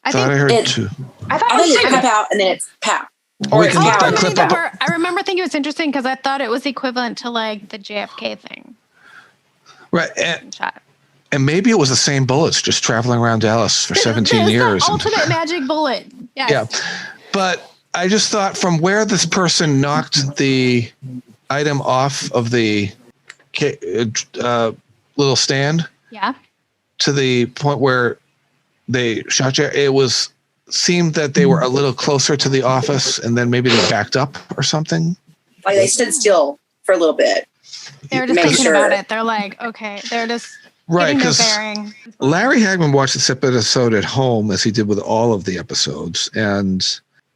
I
Thought I
think
heard
it-
2.
I thought
I
it was
think it's
3.
pop out and then it's pow.
We
it's
can get
pow.
that clip up.
I remember thinking it was interesting because I thought it was equivalent to like the JFK thing.
Right.
Shot.
And maybe it was the same bullets just traveling around Dallas for 17
It's the
years.
ultimate magic bullet. Yes.
Yeah. But I just thought from where this person knocked the item off of the little stand
Yeah.
to the point where they shot you, it seemed that they were a little closer to the office and then maybe they backed up or something.
Like they stood still for a little bit.
They were just
Make
thinking
sure.
about it. They're like, okay, they're just
Right, because Larry Hagman watched this episode at home, as he did with all of the episodes, and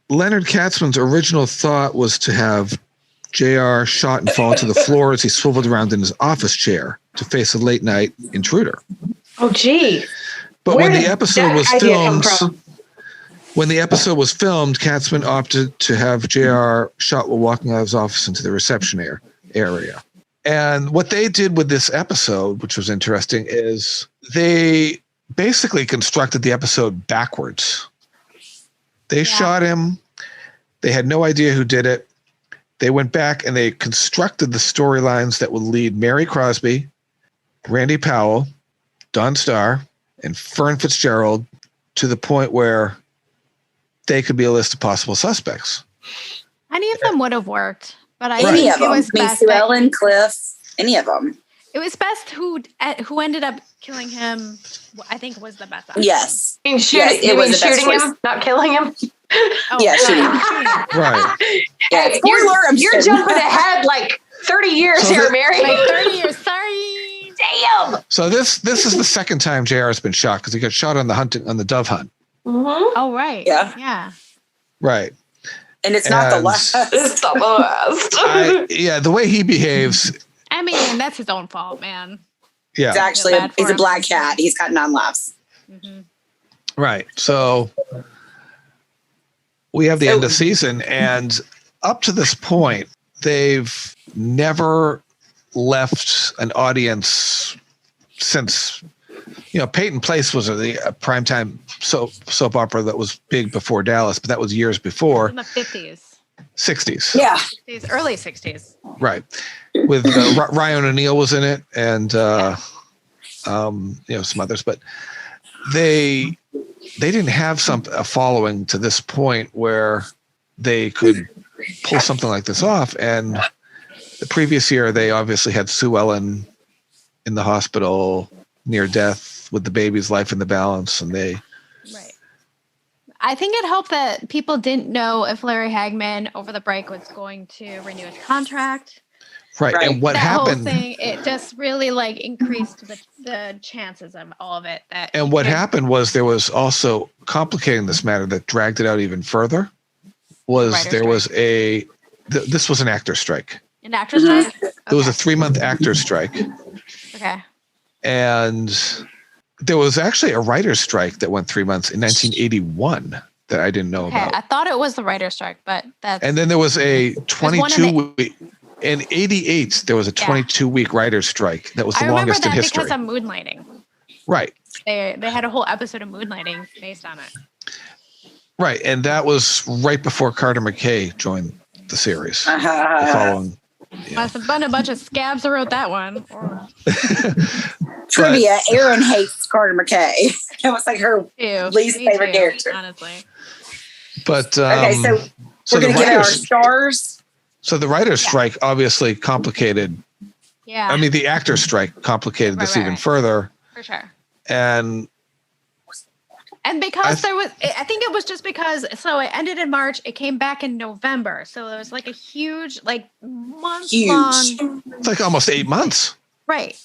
Leonard Katzman's original thought was to have JR shot and fall to the floor as he swiveled around in his office chair to face a late night intruder.
Oh, gee.
But when the episode was filmed, Katzman opted to have JR shot while walking out of his office into the reception area. And what they did with this episode, which was interesting, is they basically constructed the episode backwards. They shot him. They had no idea who did it. They went back and they constructed the storylines that would lead Mary Crosby, Randy Powell, Don Starr, and Fern Fitzgerald to the point where they could be a list of possible suspects.
Any of them would have worked, but I
think
it was best.
Sue Ellen, Cliff, any of them.
It was best who ended up killing him. I think was the best option.
Yes,
it was shooting him, not killing him.
Oh,
yeah, shooting.
Right.
Yeah,
you're jumping ahead like 30 years here, Mary.
Like 30 years. Sorry.
Damn.
So this is the second time JR has been shot, because he got shot on the dove hunt.
Mm-hmm.
Oh, right.
Yeah.
Right.
And it's not the last.
It's not the last.
The way he behaves.
I mean, that's his own fault, man.
Yeah.
It's actually he's a black cat. He's got 9 lives.
Mm-hmm.
Right. So we have the end of season, and up to this point, they've never left an audience since, Peyton Place was a primetime soap opera that was big before Dallas, but that was years before.
In the 50s.
60s.
Yeah.
Early 60s.
Right. With Ryan O'Neal was in it, and some others, but they didn't have a following to this point where they could pull something like this off. And the previous year, they obviously had Sue Ellen in the hospital near death with the baby's life in the balance, and they.
Right. I think it helped that people didn't know if Larry Hagman over the break was going to renew his contract.
Right. And what happened?
Whole thing, it just really increased the chances of all of it.
And what happened was there was also complicating this matter that dragged it out even further. This was an actor strike.
An actor strike? Okay.
There was a 3-month actor strike.
Okay.
And there was actually a writer's strike that went 3 months in 1981 that I didn't know about.
I thought it was the writer's strike, but that's.
And then there was a 22-week. In 88, there was a 22-week writer's strike. That was the longest in history.
Because of Moonlighting.
Right.
They had a whole episode of Moonlighting based on it.
Right. And that was right before Carter McKay joined the series. The following.
Must have been a bunch of scabs who wrote that one.
Trivia, Erin hates Carter McKay. That was like her least favorite character.
Honestly.
But
okay, so we're going to give our stars.
So the writer's strike obviously complicated.
Yeah.
I mean, the actor's strike complicated this even further.
For sure.
And
because I think it was just because, so it ended in March, it came back in November. So it was like a huge, month long.
It's like almost 8 months.
Right.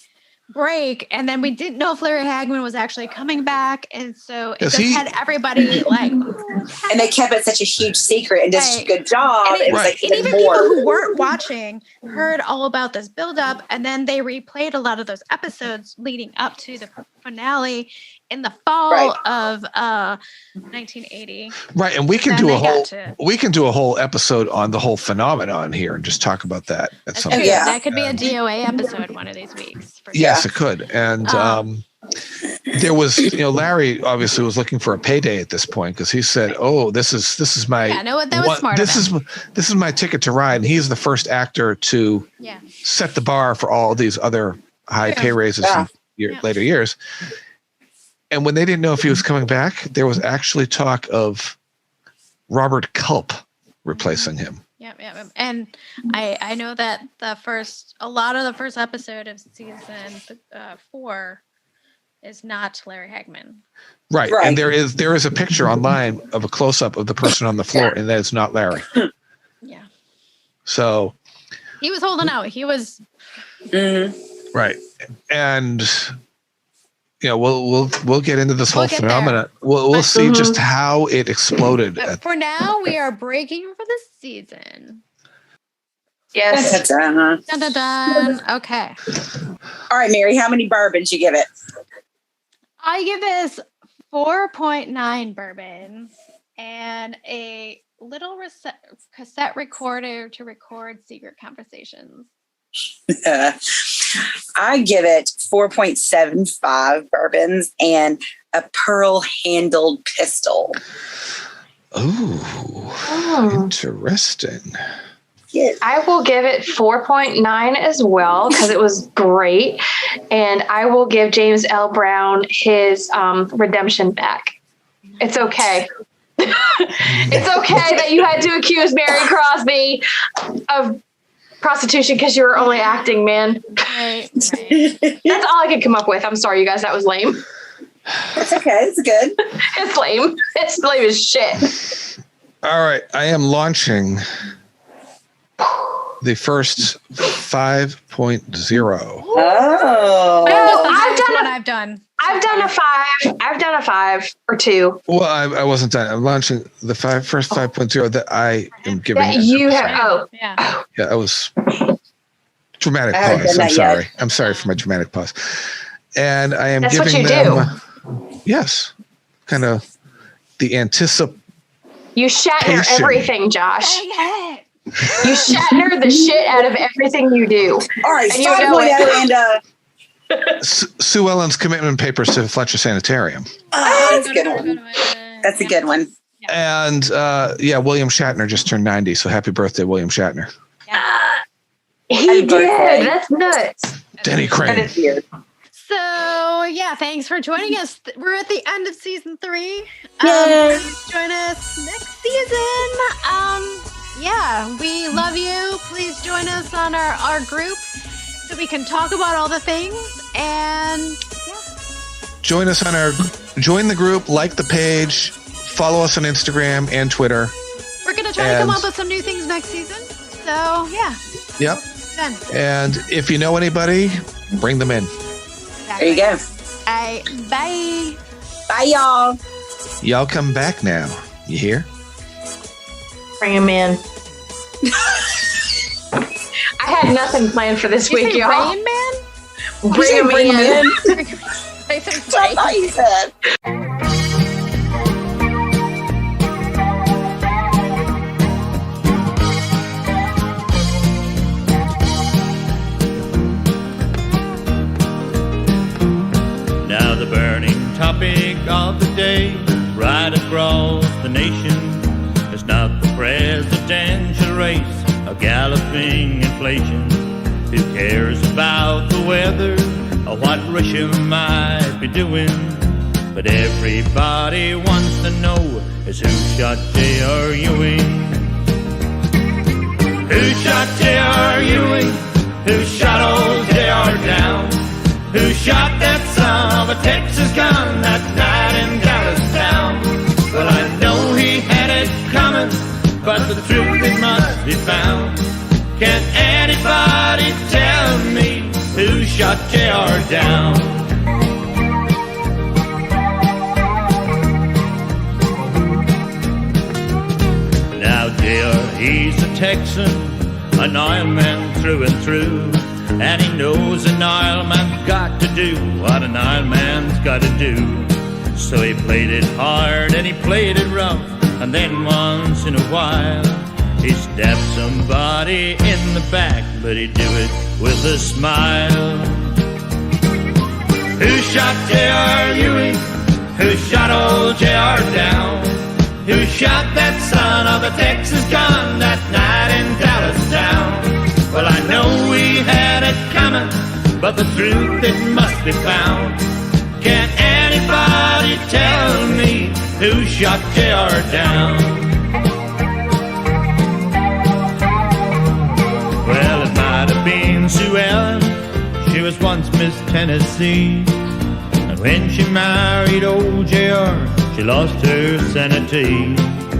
Break. And then we didn't know if Larry Hagman was actually coming back. And so it just had everybody
and they kept it such a huge secret and did such a good job.
And it was and even people who weren't watching heard all about this buildup. And then they replayed a lot of those episodes leading up to the finale in the fall of 1980.
Right. And we can do a whole episode on the whole phenomenon here and just talk about that at some point.
Yeah. That could be a DOA episode one of these weeks.
Yes, it could. And there was, Larry obviously was looking for a payday at this point, because he said, "Oh, this is my this is my ticket to ride." And he's the first actor to set the bar for all these other high pay raises in later years. And when they didn't know if he was coming back, there was actually talk of Robert Culp replacing him.
Yeah. And I know that a lot of the first episode of season 4 is not Larry Hagman.
Right. And there is a picture online of a close-up of the person on the floor, and that is not Larry.
Yeah.
So
he was holding out. He was
right. And we'll get into this whole phenomenon. We'll see just how it exploded.
But for now, we are breaking for the season.
Yes.
Dun, dun, dun. Okay.
All right, Mary, how many bourbons you give it?
I give this 4.9 bourbons and a little cassette recorder to record secret conversations.
I give it 4.75 bourbons and a pearl-handled pistol.
Oh, interesting.
Yes.
I will give it 4.9 as well because it was great. And I will give James L. Brown his redemption back. It's okay. It's okay that you had to accuse Mary Crosby of prostitution because you were only acting, man.
Right.
That's all I could come up with. I'm sorry, you guys. That was lame.
That's okay. It's good.
It's lame. It's lame as shit.
All right. I am launching the first 5.0.
Oh.
No, I've done a 5 or 2.
Well, I wasn't done. I'm launching the first 5.0 that I am giving.
That you have.
Yeah.
Yeah, that was dramatic pause. I'm sorry for my dramatic pause. And I am
That's
giving
what you
them. Yes, kind of the anticipation.
You Shatner everything, Josh.
Dang it.
You Shatner the shit out of everything you do.
All right,
and you know it.
And
Sue Ellen's commitment papers to Fletcher Sanitarium.
That's a good one. That's a good one.
And William Shatner just turned 90, so happy birthday, William Shatner.
He did. That's nuts.
Denny Crane.
That is weird.
So, thanks for joining us. We're at the end of season 3.
Yes.
Join us next season. We love you. Please join us on our group so we can talk about all the things. And
join the group, like the page, follow us on Instagram and Twitter.
We're gonna try to come up with some new things next season. So
Yep.
Done.
And if you know anybody, bring them in.
There you go.
Bye.
Bye, y'all.
Y'all come back now. You hear?
Bring him in. I had nothing planned for this week, y'all.
Rain Man?
Bring him in.
I said
That's what I thought you said.
Now the burning topic of the day, right across the nation, is not the presidential race or galloping inflation. Who cares about the weather or what Russia might be doing? But everybody wants to know is who shot J.R. Ewing? Who shot J.R. Ewing? Who shot old J.R. down? Who shot that son of a Texas gun that night in Dallas town? Well, I know he had it coming, but the truth it must be found. Can anybody tell me who shot J.R. down? Now J.R., he's a Texan, an oil man through and through. And he knows an oil man's got to do what an oil man's got to do. So he played it hard and he played it rough, and then once in a while he stabbed somebody in the back, but he'd do it with a smile. Who shot J.R. Ewing? Who shot old J.R. down? Who shot that son of a Texas gun that night in Dallas town? Well, I know we had it coming, but the truth it must be found. Can anybody tell me who shot J.R. down? Well, it might have been Sue Ellen. She was once Miss Tennessee, and when she married old J.R., she lost her sanity.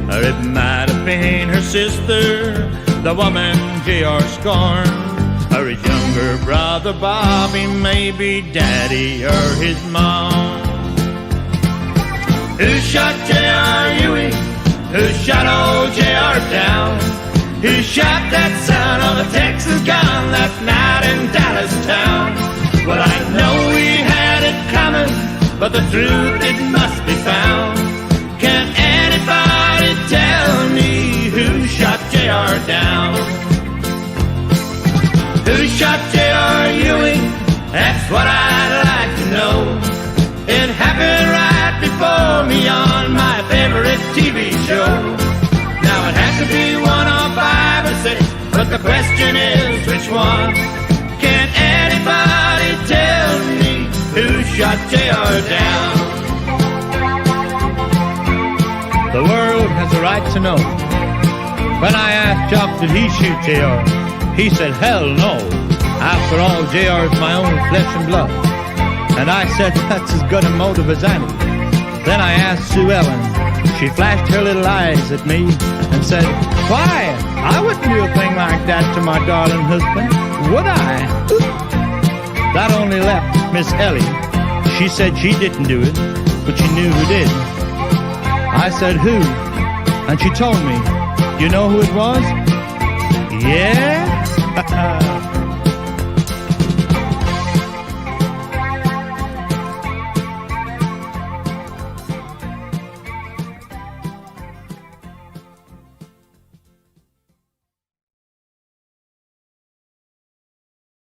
Or it might have been her sister, the woman J.R. scorned. or his younger brother Bobby, maybe daddy or his mom. Who shot J.R. Ewing? Who shot old J.R. down? Who shot that son of a Texas gun that night in Dallas town? Well, I know we had it coming, but the truth, it must be found. Can anybody tell me who shot J.R. down? Who shot J.R. Ewing? That's what I'd like to know. It happened right before me on my favorite TV show. Now it has to be 1 or 5 or 6, but the question is which one? Can anybody tell me who shot J.R. down? The world has a right to know. When I asked Jock, did he shoot J.R., he said, hell no. After all, J.R.'s my own flesh and blood. And I said, that's as good a motive as any. Then I asked Sue Ellen. She flashed her little eyes at me and said, why? I wouldn't do a thing like that to my darling husband, would I? That only left Miss Ellie. She said she didn't do it, but she knew who did. I said, who? And she told me. You know who it was? Yeah?